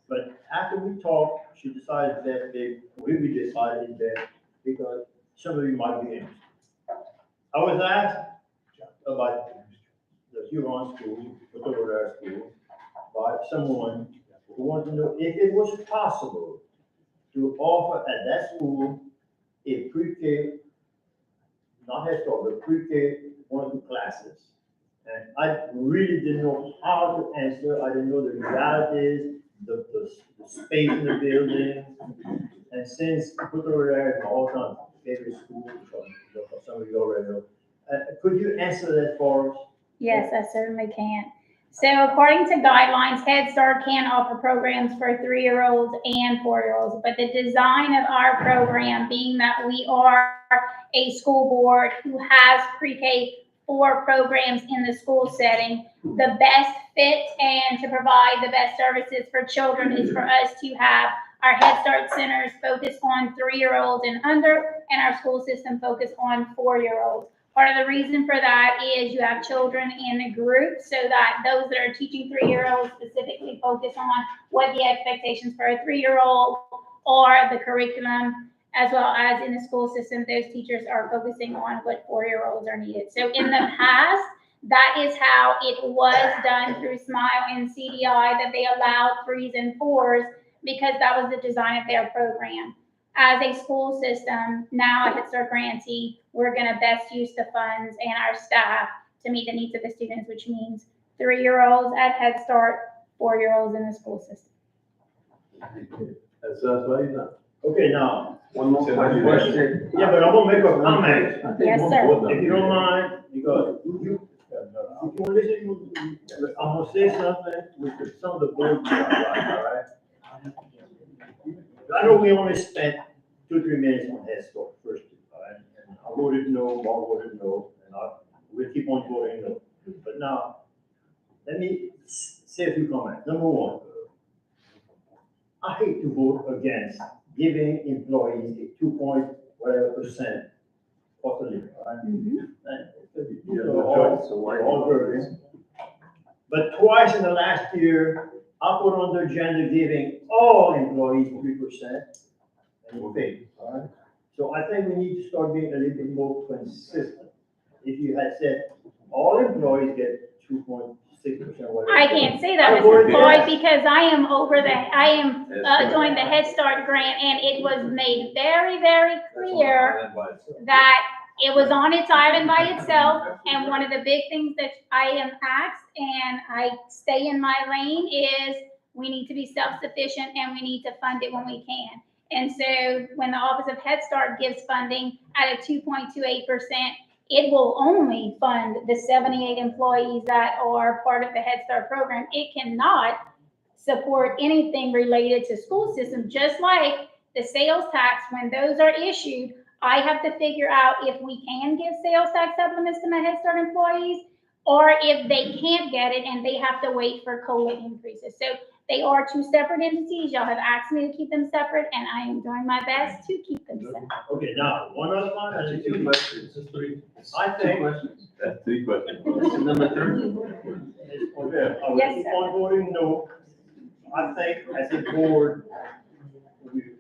but after we talked, she decided that we decided that, because some of you might be interested. I was asked about the Huron school, the Colorado school, by someone who wanted to know if it was possible to offer at that school a pre-K, not Head Start, but pre-K, 1 or 2 classes. And I really didn't know how to answer, I didn't know the realities, the space in the building. And since Colorado is all time favorite school, from some of you already know, could you answer that for us? Yes, I certainly can. So according to guidelines, Head Start can offer programs for 3-year-olds and 4-year-olds, but the design of our program, being that we are a school board who has pre-K 4 programs in the school setting, the best fit and to provide the best services for children is for us to have our Head Start centers focus on 3-year-olds and under, and our school system focus on 4-year-olds. Part of the reason for that is you have children in a group, so that those that are teaching 3-year-olds specifically focus on what the expectations for a 3-year-old are, the curriculum, as well as in the school system, those teachers are focusing on what 4-year-olds are needed. So in the past, that is how it was done through SMILE and CDI, that they allowed 3s and 4s because that was the design of their program. As a school system, now at Head Start grantee, we're gonna best use the funds and our staff to meet the needs of the students, which means 3-year-olds at Head Start, 4-year-olds in the school system. That's why you know. Okay, now, One more question. yeah, but I'm gonna make a comment, Yes, sir. if you don't mind, because you want to listen, I'm gonna say something with some of the board, all right? I know we only spent 2-3 minutes on Head Start first, all right? And I voted no, Mark voted no, and we'll keep on voting no. But now, let me say a few comments. Number one, I hate to vote against giving employees a 2% cost of living, all right? All burden. But twice in the last year, I put on the agenda giving all employees 3% and pay, all right? So I think we need to start being a little bit more consistent. If you had said all employees get 2.6%, whatever. I can't say that, Mr. Floyd, because I am doing the Head Start grant, and it was made very, very clear that it was on its island by itself, and one of the big things that I am asked, and I stay in my lane, is we need to be self-sufficient and we need to fund it when we can. And so when the Office of Head Start gives funding at a 2.28%, it will only fund the 78 employees that are part of the Head Start program. It cannot support anything related to school system, just like the sales tax. When those are issued, I have to figure out if we can give sales tax supplements to my Head Start employees, or if they can't get it and they have to wait for COLA increases. So they are 2 separate entities. Y'all have asked me to keep them separate, and I am doing my best to keep them separate. Okay, now, one other one, That's 2 questions. I think. That's 3 questions. Number 3. Okay, I will Yes, keep sir. on voting no. I think as a board, we're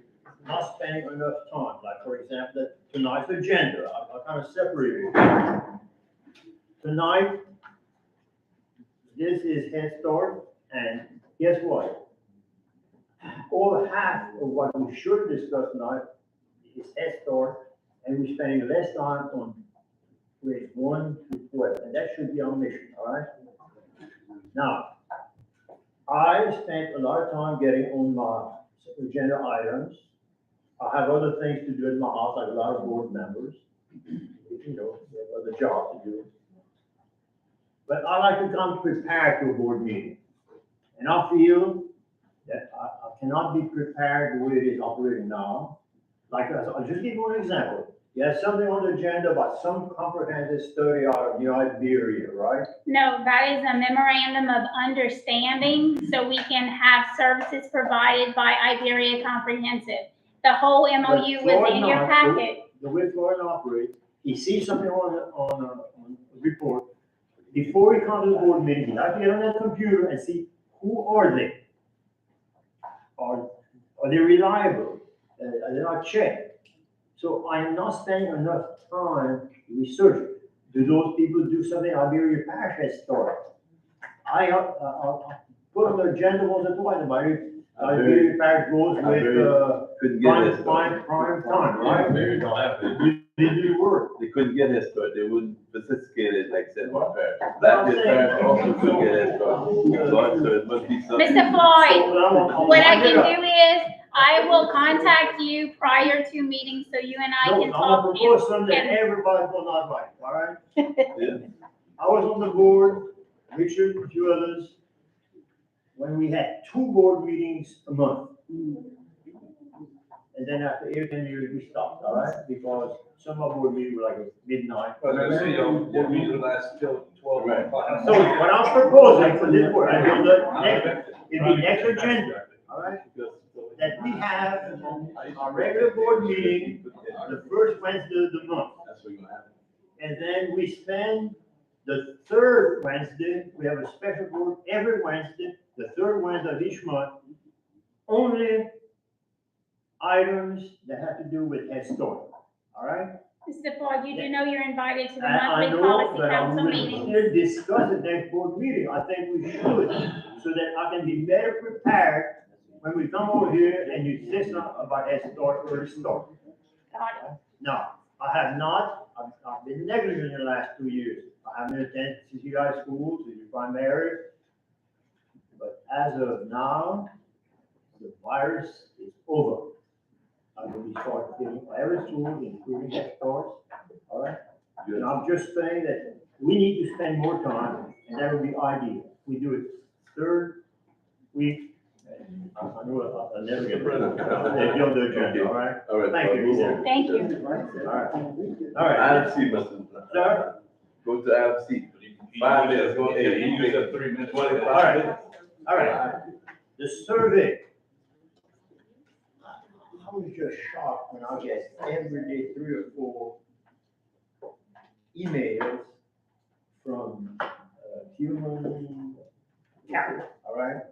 not spending enough time, like for example, tonight's agenda, I kind of separated it. Tonight, this is Head Start, and guess what? Over half of what we should discuss tonight is Head Start, and we're spending less time on grades 1 to 12, and that should be our mission, all right? Now, I spent a lot of time getting on my agenda items. I have other things to do in my house, I have a lot of board members, you know, we have other jobs to do. But I like to come prepared to a board meeting. And I feel that I cannot be prepared the way it is operating now. Like, I'll just give you one example. You have something on the agenda about some comprehensive study out of New Iberia, right? No, that is a memorandum of understanding, so we can have services provided by Iberia Comprehensive. The whole MOU was in your packet. The way Florida operates, he sees something on a report, before he comes to the board meeting, he has to get on that computer and see, who are they? Are they reliable? Are they not checked? So I am not spending enough time researching. Do those people do something Iberia Parish has started? I put on the agenda once or twice about it. Iberia Parish goes with prime time, right? Maybe don't have to. They do the work. They couldn't get head start, they wouldn't facilitate it like said one parent. That this parent also could get head start. So it must be something. Mr. Floyd, what I can do is, I will contact you prior to meeting, so you and I can No, I'm gonna talk. propose something and- everybody will not like, all right? Yeah. I was on the board, Richard, a few others, when we had 2 board meetings a month. And then after 8 years, we stopped, all right? Because some of our board meetings were like at midnight. Well, I say, your meeting lasts till 12 o'clock. So what I'm proposing for this board, I know that it'd be next agenda, all right? That we have our regular board meeting the first Wednesday of the month. That's what's gonna happen. And then we spend the 3rd Wednesday, we have a special board every Wednesday, the 3rd Wednesday of each month, only items that have to do with Head Start, all right? Mr. Floyd, you do know you're invited to the I monthly know, policy but I'm council going meeting. to discuss it next board meeting, I think we should, so that I can be better prepared when we come over here and you say something about Head Start or Start. Got it. Now, I have not, I've been negligent in the last 2 years. I haven't attended CCI schools, the primary. But as of now, the virus is over. I will be starting getting every school, including Head Start, all right? And I'm just saying that we need to spend more time, and that would be ideal. We do it 3rd week. I know I'll never get rid of it. They build their agenda, all right? All right. Thank you. move on. Thank you. All right. All right. Item C, Mr. Sir? Go to item C. 5 minutes, go ahead. You use up 3 minutes. 25 All right. minutes. All right. The survey. I was just shocked when I get every day 3 or 4 emails from human capital, all right?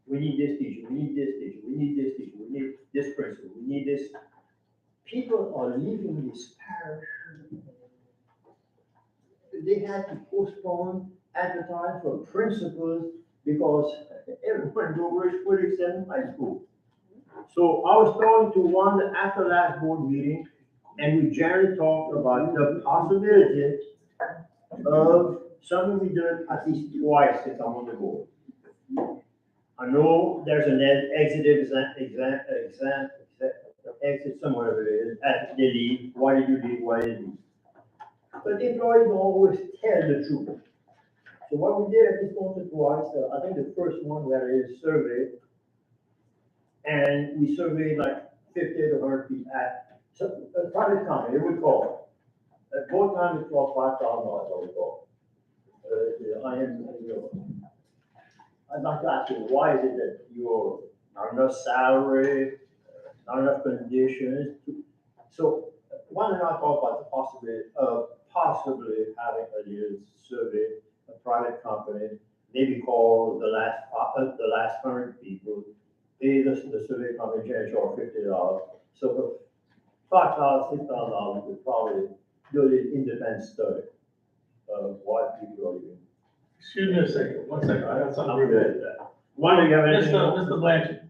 We need this teacher, we need this teacher, we need this teacher, we need this principal, we need this. People are leaving this parish. They had to postpone advertising for principals because everyone over is 47 high school. So I was talking to one after last board meeting, and we generally talked about the possibility of something we did at least twice since I'm on the board. I know there's an exit somewhere it is, at they leave, why did you leave, why did you leave? But the employees don't always tell the truth. So what we did at least once or twice, I think the first one we had a survey, and we surveyed like 50 to 100 people at a private company, it would call. At both times it cost $5,000, I would call. I'd like to ask you, why is it that you're not enough salary, not enough conditions? So why don't I talk about the possibility of possibly having a little survey, a private company, maybe call the last 100 people, pay the survey company generally charge $50. So for $5,000, $6,000, we could probably do an independent study of what people are doing. Excuse me a second, 1 second, I got something I'm real good quick. at that. Why do you have anything? Mr. Blanchard,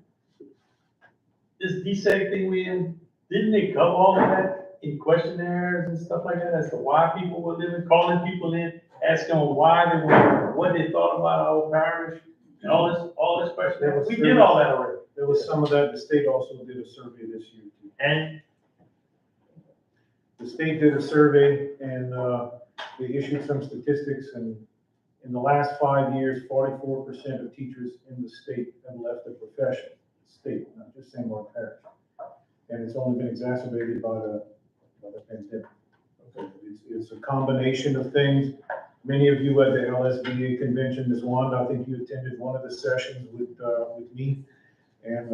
this DSEG thing we in, didn't they cover all of that? any questionnaires and stuff like that as to why people were living, calling people in, asking them why they were, what they thought about our parish, and all this question. We did all that already. There was some of that, the state also did a survey this year too. And The state did a survey and, they issued some statistics, and in the last 5 years, 44% of teachers in the state have left the profession, state, not just St. Mark Parish. And it's only been exacerbated by the pandemic. It's a combination of things. Many of you at the LSBA convention, Ms. Wanda, I think you attended one of the sessions with me. And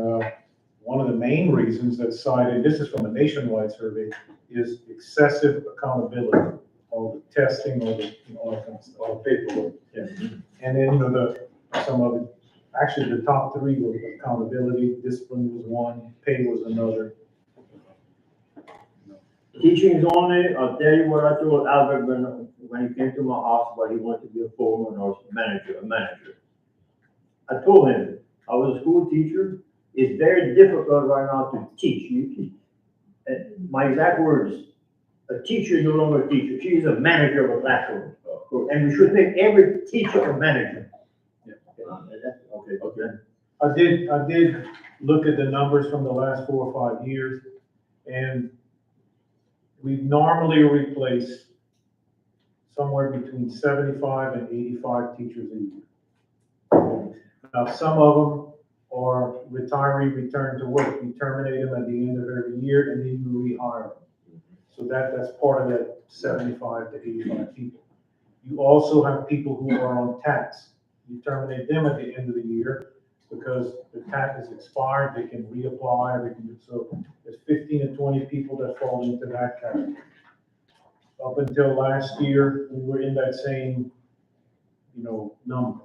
one of the main reasons that's cited, this is from a nationwide survey, is excessive accountability, all the testing, all that kind of stuff. All paperwork. Yeah. And then, some of it, actually the top three were accountability, discipline was one, pay was another. Teaching is only, I'll tell you what I told Albert when he came to my house, but he wanted to be a foreman or a manager. I told him, I was a school teacher, it's very difficult right now to teach. And my exact words, a teacher is no longer a teacher, she is a manager of a classroom. And we should make every teacher a manager. Yeah. Okay. I did look at the numbers from the last 4 or 5 years, and we normally replace somewhere between 75 and 85 teachers a year. Now, some of them are retiree return to work. You terminate them at the end of every year, and then you rehire them. So that's part of that 75 to 85 people. You also have people who are on tax. You terminate them at the end of the year because the tax is expired, they can reapply, so there's 15 to 20 people that fall into that category. Up until last year, we were in that same, number.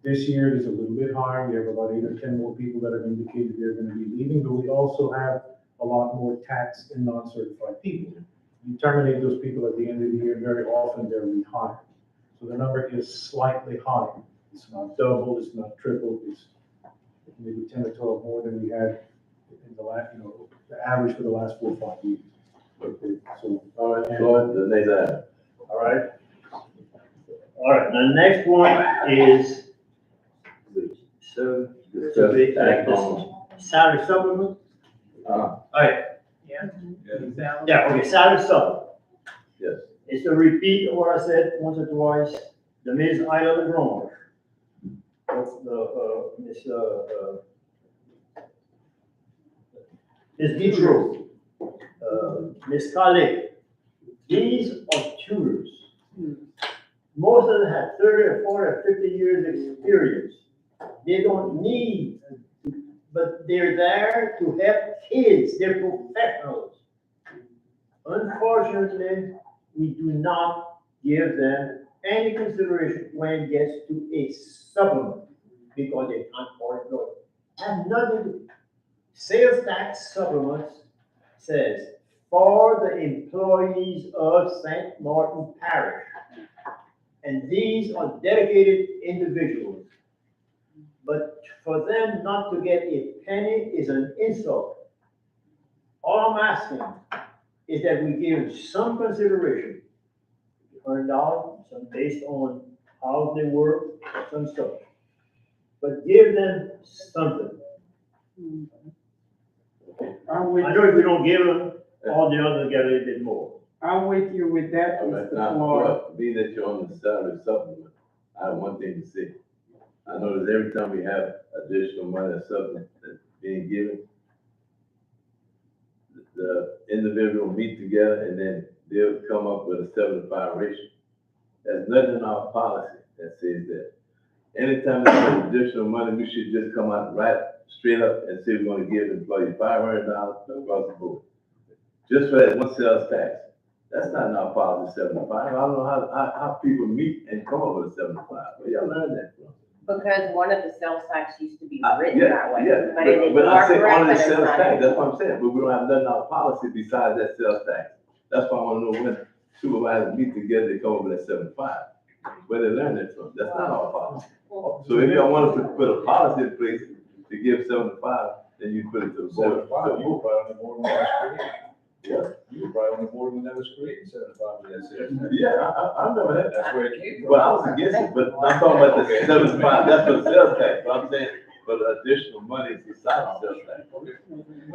This year it is a little bit higher. We have about 8 or 10 more people that have indicated they're going to be leaving, but we also have a lot more tax and non-certified people. You terminate those people at the end of the year, very often they're rehired. So the number is slightly higher. It's not double, it's not triple, it's maybe 10 or 12 more than we had in the last, the average for the last 4 or 5 years. Okay, so. All right, Floyd, the next item. All right. All right, the next one is, salary supplement. All right. Yeah, okay, salary supplement. Yes. It's a repeat of what I said once or twice. The Ms. Ida LeGrange. Ms. Vitro. Ms. Khalid. These are tutors. Most of them have 30 or 40 or 50 years experience. They don't need, but they're there to help kids. They're professionals. Unfortunately, we do not give them any consideration when it gets to a supplement because they can't afford it. And nothing. Sales tax supplements says for the employees of St. Martin Parish. And these are dedicated individuals. But for them not to get a penny is an insult. All I'm asking is that we give some consideration. $100, some based on how they work, some stuff. But give them something. I know if we don't give them, all the others get a little bit more. I'm with you with that, All right, Mr. now, Floyd. being that you're on the salary supplement, I have one thing to say. I notice every time we have additional money or supplement that's being given, the individual meet together and then they'll come up with a 7-to-5 ratio. There's nothing in our policy that says that. Anytime there's additional money, we should just come out right straight up and say we're gonna give employees $500 across the board. Just for that one sales tax. That's not in our policy, 7-to-5. I don't know how people meet and come up with a 7-to-5. Where y'all learn that from? Because one of the sales tax used to be written Yeah, that way. yeah, But it is but I not say correct, only but the it's sales not. tax, that's what I'm saying, but we don't have nothing in our policy besides that sales tax. That's why I wanna know when supervisors meet together, they come up with that 7-to-5. Where they learn that from, that's not our policy. So if y'all want us to put a policy in place to give 7-to-5, then you put it to the board. Yeah. You were probably on the board when that was created, 75% sales tax. Yeah, I remember that. That's where it came from. But I was against it, but I'm talking about the 75, that's for sales tax, but I'm saying for the additional money besides sales tax. What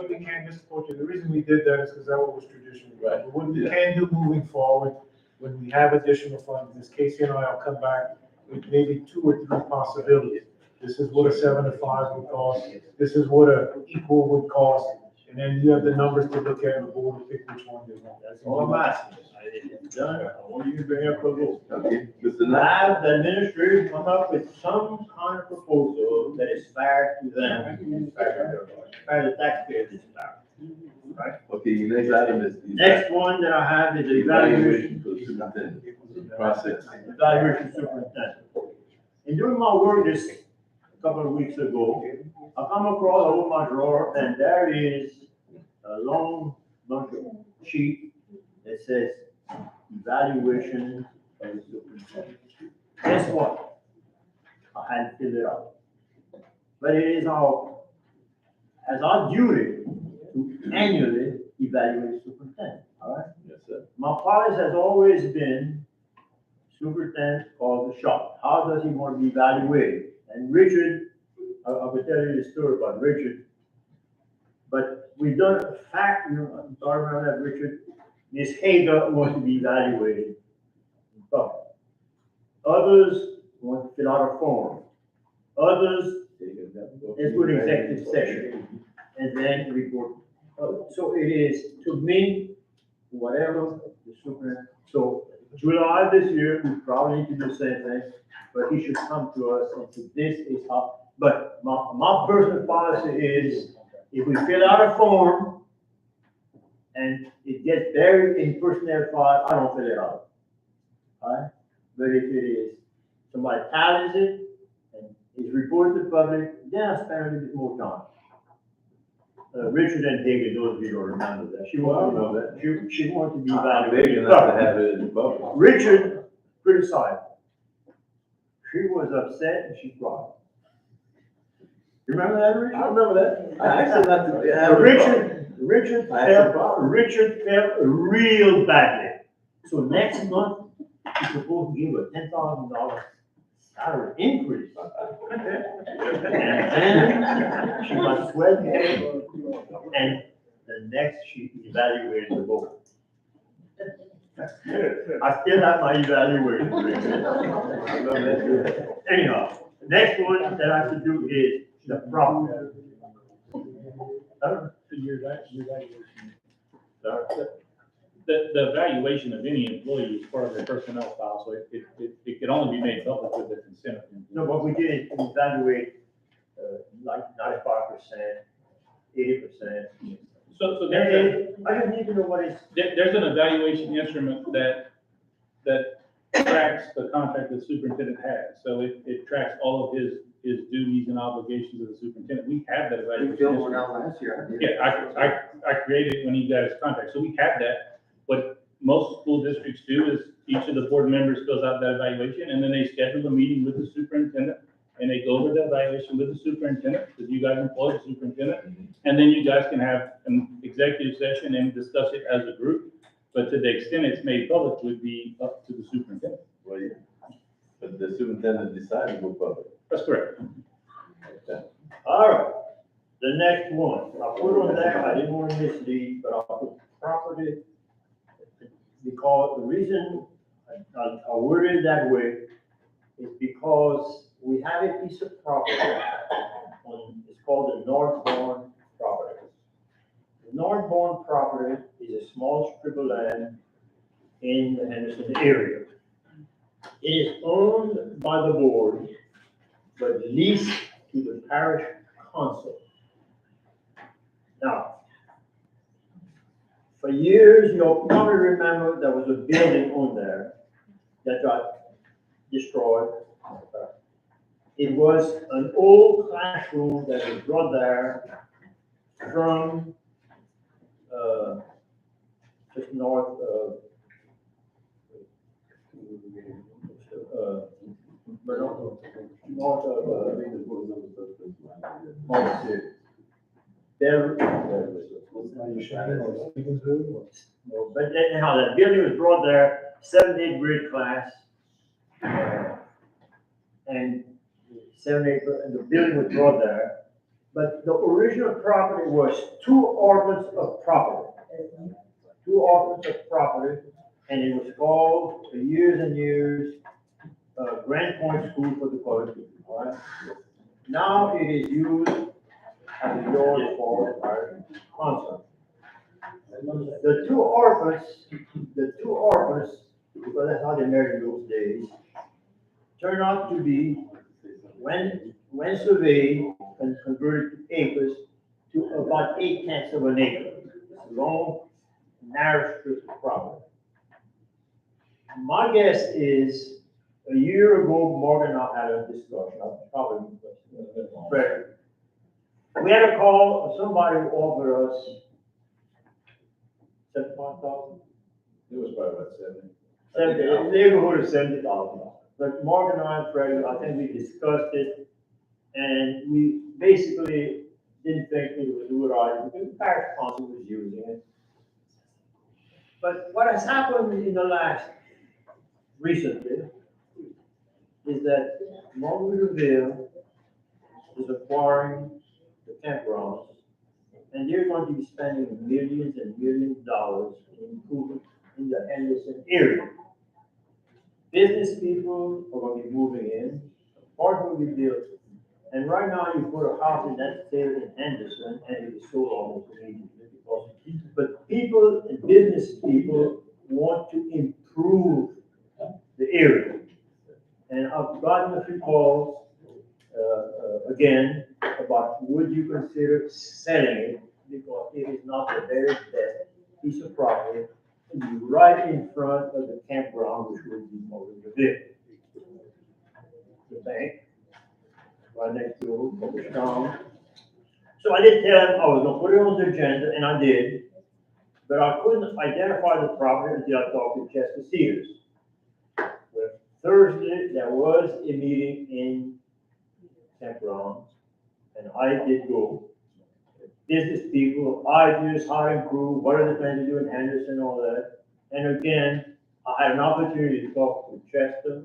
we can, Mr. Porter, the reason we did that is because that was traditional. Right. But what we can do moving forward, when we have additional funds, this Casey and I will come back with maybe 2 or 3 possibilities. This is what a 7 to 5 would cost, this is what a equal would cost, and then you have the numbers to look at and the board will pick which one they want. That's all I'm asking. It's done, I want you to bring up a vote. Okay, Mr. Knight? Have the administrator come up with some kind of proposal that is fair to them, fair to the taxpayers is fair. Right? Okay, your next item is. Next one that I have is evaluation, For the superintendent, process. evaluation superintendent. And doing my work this couple of weeks ago, I come across over my drawer and there is a long bunch of sheet that says evaluation of the superintendent. Guess what? I had to fill it out. But it is as our duty to annually evaluate superintendent, all right? Yes, sir. My policy has always been superintendent calls the shot. How does he want to be evaluated? And Richard, I will tell you the story about Richard. But we've done a fact, I'm sorry about that, Richard. Ms. Hager wants to be evaluated. But others want to fill out a form. Others, let's go to executive session and then report. So it is, to me, whatever the superintendent, so July this year, we probably need to do the same thing, but he should come to us and say, this is how, but my personal policy is, if we fill out a form and it gets buried in personnel file, I don't fill it out. All right? But if it is, somebody tallies it and is reported to the public, then I spend a little bit more time. Richard and David, those of you don't remember that. She wanted to know that. She wanted to be Big evaluated. enough to have it in the public. Richard criticized. She was upset and she cried. You remember that, Richard? I remember that. I actually not to have. Richard felt real badly. So next month, he's supposed to give a $10,000 salary increase. And then she got sweating, and the next she evaluated the vote. I still have my evaluation. Anyhow, next one that I have to do is the property. The evaluation of any employee is part of the personnel file, so it can only be made public with the consent of the employee. No, what we did is evaluate, like 95%, 80%. So I just need to know what is. there's an evaluation instrument that tracks the contract the superintendent has. So it tracks all of his duties and obligations of the superintendent. We have that evaluation. We filled one instrument. out last year. Yeah, I created it when he got his contract, so we have that. What most school districts do is each of the board members fills out that evaluation, and then they schedule a meeting with the superintendent, and they go over the evaluation with the superintendent, because you guys employ the superintendent, and then you guys can have an executive session and discuss it as a group, but to the extent it's made public would be up to the superintendent. Well, yeah. But the superintendent decided to go public. That's correct. All right, the next one, I put on there, I didn't want to mislead, but I put property, because the reason I worded it that way is because we have a piece of property it's called the Northbourne Property. The Northbourne Property is a small strip of land in the Henderson area. It is owned by the board, but leased to the parish council. Now, for years, you'll probably remember there was a building on there that got destroyed. It was an old classroom that was brought there from, just north of, north of, There, No, but anyhow, that building was brought there, 7th, 8th grade class. And 7th, 8th, and the building was brought there. But the original property was 2 apartments of property. 2 apartments of property, and it was called for years and years, Grand Point School for the Colored People, all right? Now it is used as a yard for our concert. The 2 apartments, because that's how they married those days, turned out to be, when surveyed and converted to acres, to about 8/10 of an acre. It's a long, narrow strip of property. My guess is, a year ago, Morgan and I had a discussion, probably, Fred. We had a call, somebody who offered us 75,000. It was probably about 70. 70, in the neighborhood of $70,000. But Morgan and I, Fred, I think we discussed it, and we basically didn't think it was do it right, because the parish council was using it. But what has happened in the recently, is that Margaretville is acquiring the campgrounds, and they're going to be spending millions and millions of dollars in improving in the Henderson area. Business people are going to be moving in, apartment will be built, and right now you put a house in that sale in Henderson, and it is sold almost immediately. But people and business people want to improve the area. And I've gotten a few calls, again, about would you consider selling it, because it is not the very best piece of property, and be right in front of the campground, which will be more than the bank, right next to the town. So I did tell him I was gonna put it on the agenda, and I did, but I couldn't identify the property until I talked to Chester Sears. Well, Thursday, there was a meeting in campgrounds, and I did go. Business people, ideas, how to improve, what are the things to do in Henderson, all that. And again, I had an opportunity to talk to Chester,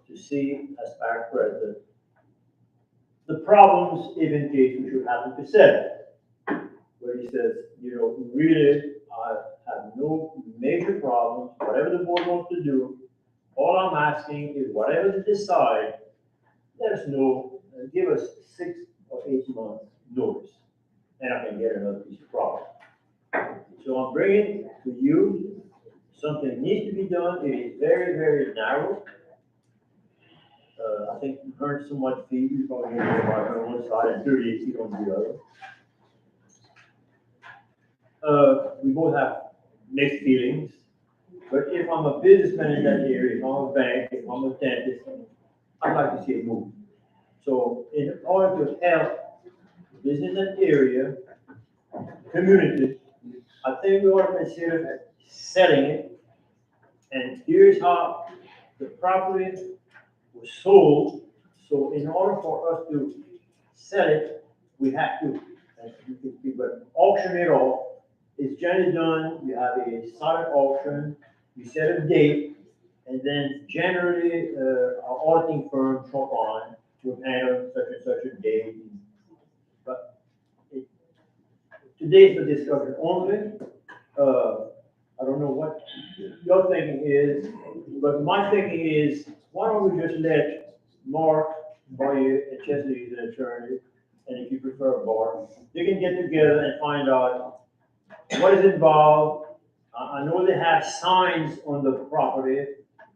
to see as parish president, the problems, if in case we should happen to sell it. Where he says, you know, really, I have no major problems, whatever the board wants to do, all I'm asking is whatever they decide, let us know, and give us 6 or 8 months notice, and I can get another piece of property. So I'm bringing to you, something needs to be done, it is very, very narrow. I think you earned so much fee, you're probably gonna get on one side and 38 feet on the other. We both have mixed feelings, but if I'm a businessman in that area, if I'm a bank, if I'm a dentist, I'd like to see it move. So in order to help business in that area, community, I think we ought to consider selling it. And here's how the property was sold. So in order for us to sell it, we have to, auction it off. It's generally done, you have a silent auction, you set a date, and then generally, our auditing firm, Chopin, will enter such and such a date. But today's the discussion only. I don't know what your thinking is, but my thinking is, why don't we just let Mark, Boyer, and Chesley is an attorney, and if you prefer Bart, they can get together and find out what is involved. I know they have signs on the property,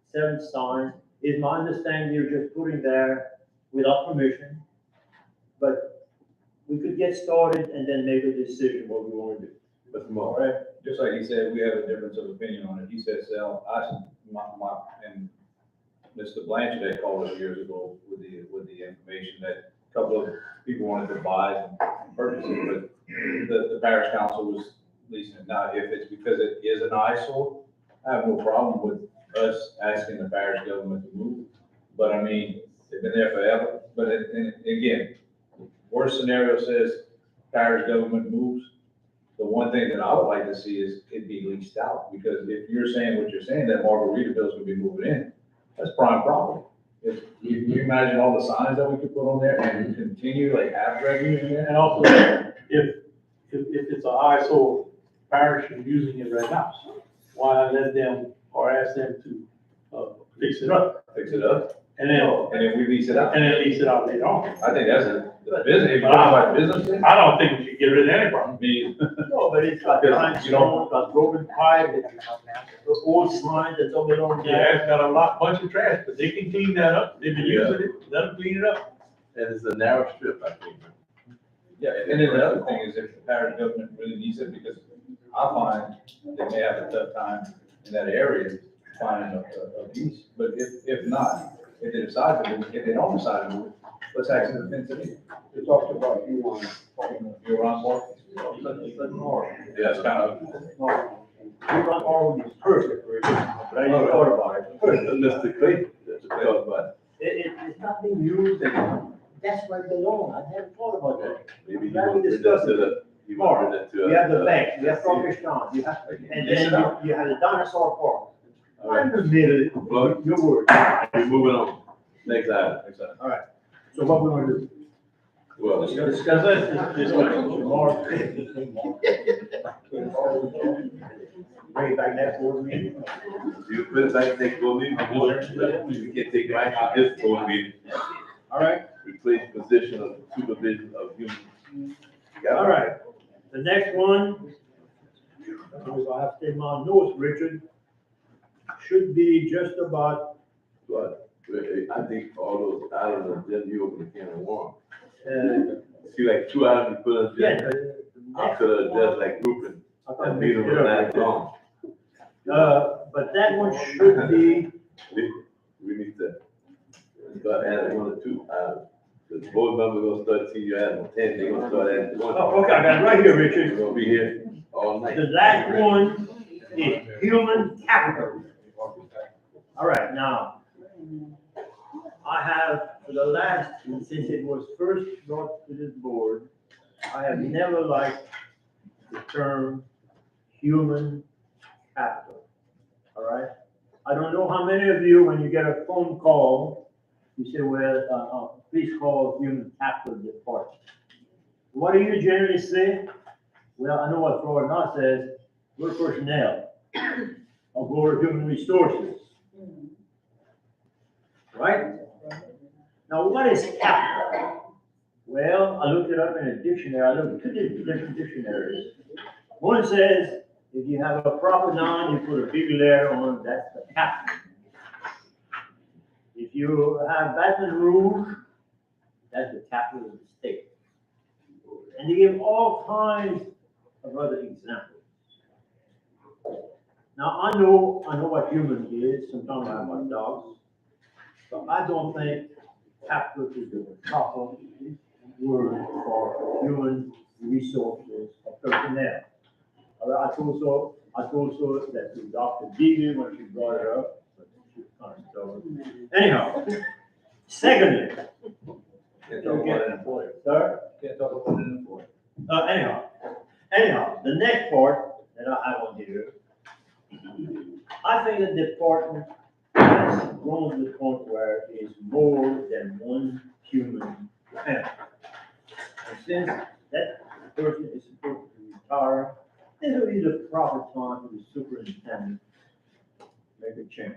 7 signs. Is my understanding you're just putting there without permission, but we could get started and then make a decision what we want to do. But all right, just like he said, we have a difference of opinion on it. He said sell, and Mr. Blanchard had called us years ago with the information that a couple of people wanted to buy and purchase it, but the parish council was leasing it. Now, if it's because it is an eyesore, I have no problem with us asking the parish government to move. But I mean, they've been there forever. But and again, worst scenario says parish government moves, The one thing that I would like to see is it be leased out, because if you're saying what you're saying, that Margaritaville's gonna be moving in, that's prime property. If, you imagine all the signs that we could put on there and continue like have revenue in there? And also, if it's an ISO parish and using it right now, why let them, or ask them to, fix it up? Fix it up, And then, and then we lease it out. and then lease it out later on. I think that's a business, if you talk about business. I don't think we should get rid of any problem. No, but it's got lines, you know, got broken pipe, the old signs that don't belong Yeah, there. it's got a bunch of trash, but they can clean that up. They've been using it, let them clean it up. And it's a narrow strip, I think. Yeah, and then the other thing is if the parish government really needs it, because I find they may have a tough time in that area finding a piece. But if not, if they decide to move, if they don't decide to move, let's actually fence it in. We talked about you on. You're on board? Yeah, That's kind of. Huron Hall is perfect for it, but I didn't thought about it. Mr. Clayton, that's what we talked about. It's not being used, and that's where it belongs. I never thought about that. Maybe you Glad want we to bring that discussed to it. the, you want to bring that to. You have the bank, you have Crawfish Town, you have, and then you have the dinosaur park. All right. I'm the middle, Well, your word. we're moving on. Next item. All right, so what we want to do? Well, Discuss this tomorrow. Bring it back next board meeting. you put it back next board meeting, we can take action this board meeting. All right, Replace position of supervision of human. all right. The next one, I'm gonna have to take my notes, Richard, should be just about, But I think all those items, then you open the can of worms. uh, See, like 2 items you put on yeah. there, the I next could have one- just like grouping, I thought that we meeting did was it. not long. But that one should be, We need to start adding 1 or 2 items. The board member gonna start seeing you adding 10, they gonna start adding 1. oh, okay, I got it right here, We're Richard. gonna be here all night. The last one is human capital. All right, now, I have, for the last, since it was first brought to this board, I have never liked the term human capital. All right? I don't know how many of you, when you get a phone call, you say, well, please call human capital department. What do you generally say? Well, I know what Florida now says, we're personnel, or we're human resources. Right? Now, what is capital? Well, I looked it up in a dictionary, I looked at 2 different dictionaries. One says, if you have a proper noun, you put a big letter on, that's the capital. If you have Baton Rouge, that's the capital of the state. And they give all kinds of other examples. Now, I know what human is, sometimes I have my doubts, but I don't think capital is the proper word for human resources or personnel. I told so that to Dr. Deegan when she brought it up, but she kind of stubborn. Anyhow, secondly, Can't talk about an employer. sir, Can't talk about an employer. anyhow, the next part that I have on here, I think the department has grown to the point where it is more than one human family. And since that person is supposed to retire, this will be the proper time for the superintendent to make a change.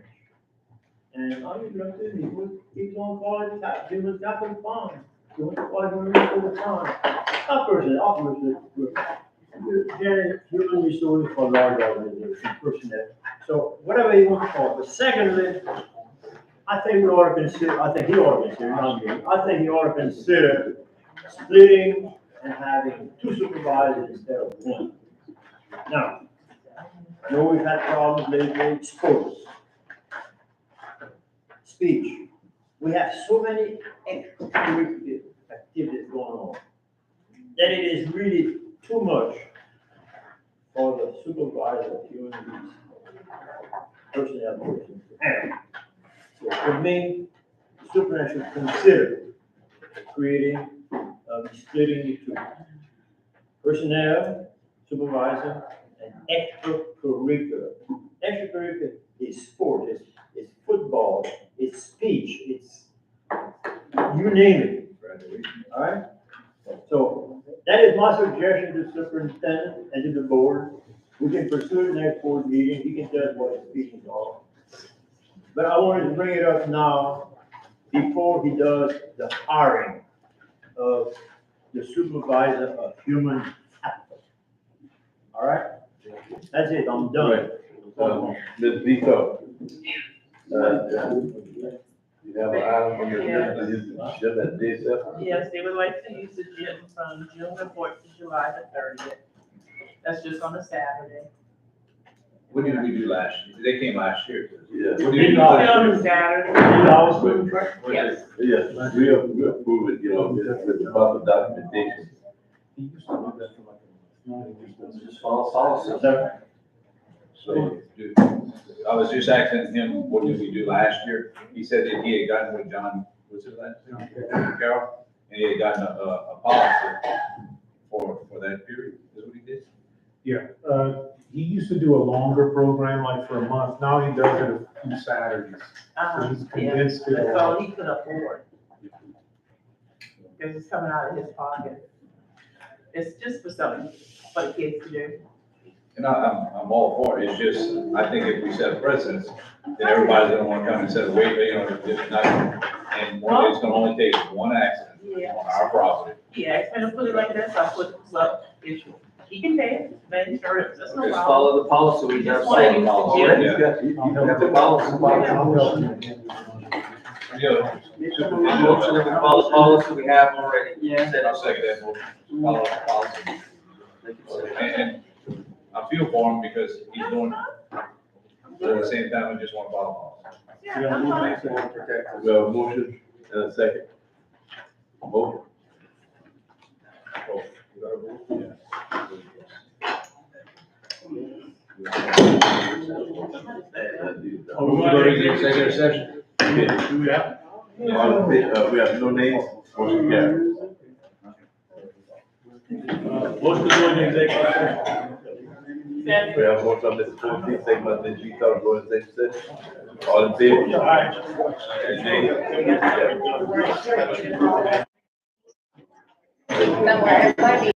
And I mean, look, he would keep on calling it human capital fund. You want to call it human resource fund. Not person, obviously, human resources for large organizations, personnel. So whatever you want to call it. But secondly, I think he ought to consider, not me, I think he ought to consider splitting and having 2 supervisors instead of 1. Now, I know we've had problems lately, sports, speech. We have so many extracurricular activities going on that it is really too much for the supervisor of human resources, personnel person to handle. So for me, the superintendent should consider creating, splitting it to personnel supervisor, and extracurricular. Extracurricular is sport, it's football, it's speech, it's, you name it. All right? So that is my suggestion to the superintendent and to the board. We can pursue it next board meeting, he can tell us what his feelings are. But I wanted to bring it up now before he does the hiring of the supervisor of human capital. All right? That's it, I'm done. Ms. Vito, you have an item on the agenda, this, Yes, they would like to use the gym from June the fourth to July the 30th. That's just on a Saturday. What did we do last year? They came last year. Yeah. What did we do On last year? Saturday. Yes. Yes, we approve it, you know, with the proper documentation. So, I was just asking him, what did we do last year? He said that he had gotten with John, what's his last name? Carroll, and he had gotten a policy for that period, is what he did? Yeah, he used to do a longer program, like for a month, now he does it a few Saturdays. So he's condensed it. That's all he could afford. Because it's coming out of his pocket. It's just for something for the kids to do. And I'm all for it, it's just, I think if we set a precedent, then everybody's gonna wanna come and say, wait, you know, it's not, and one, it's gonna only take one accident Yeah. on our property. Yeah, it's gonna put it like this, I put, so, if he can pay it, then insurance, that's no Just problem. follow the policy, we You just just wanna use the follow gym. the policy. You have the policy. Yeah. Motion that we follow the policy we have already. Yeah. I'll second that motion, follow the policy. And I feel for him because he's doing, but at the same time, I just want to follow the policy. Yeah, I'm fine. We have a motion and a second. Vote. Are we going to executive session? Do we have? We have no names, motion carries. Motion to go into executive session. We have a motion on Mr. Fulton, second by Ms. Vito, go into executive session. All in favor? Nay. Somewhere, everybody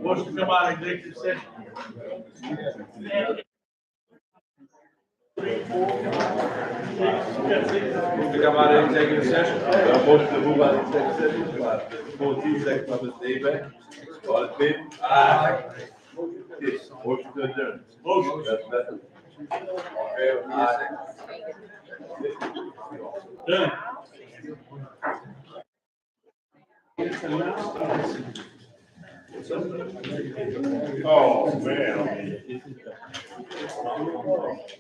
Motion to come out of executive session. 3, 4, 5, 6. We got 6. To come out of executive session. Motion to move out of executive session, by 14, second by Mr. Davis. All in favor? Aye. Yes, motion to adjourn. Motion. That's. Aye. Done. Oh, man.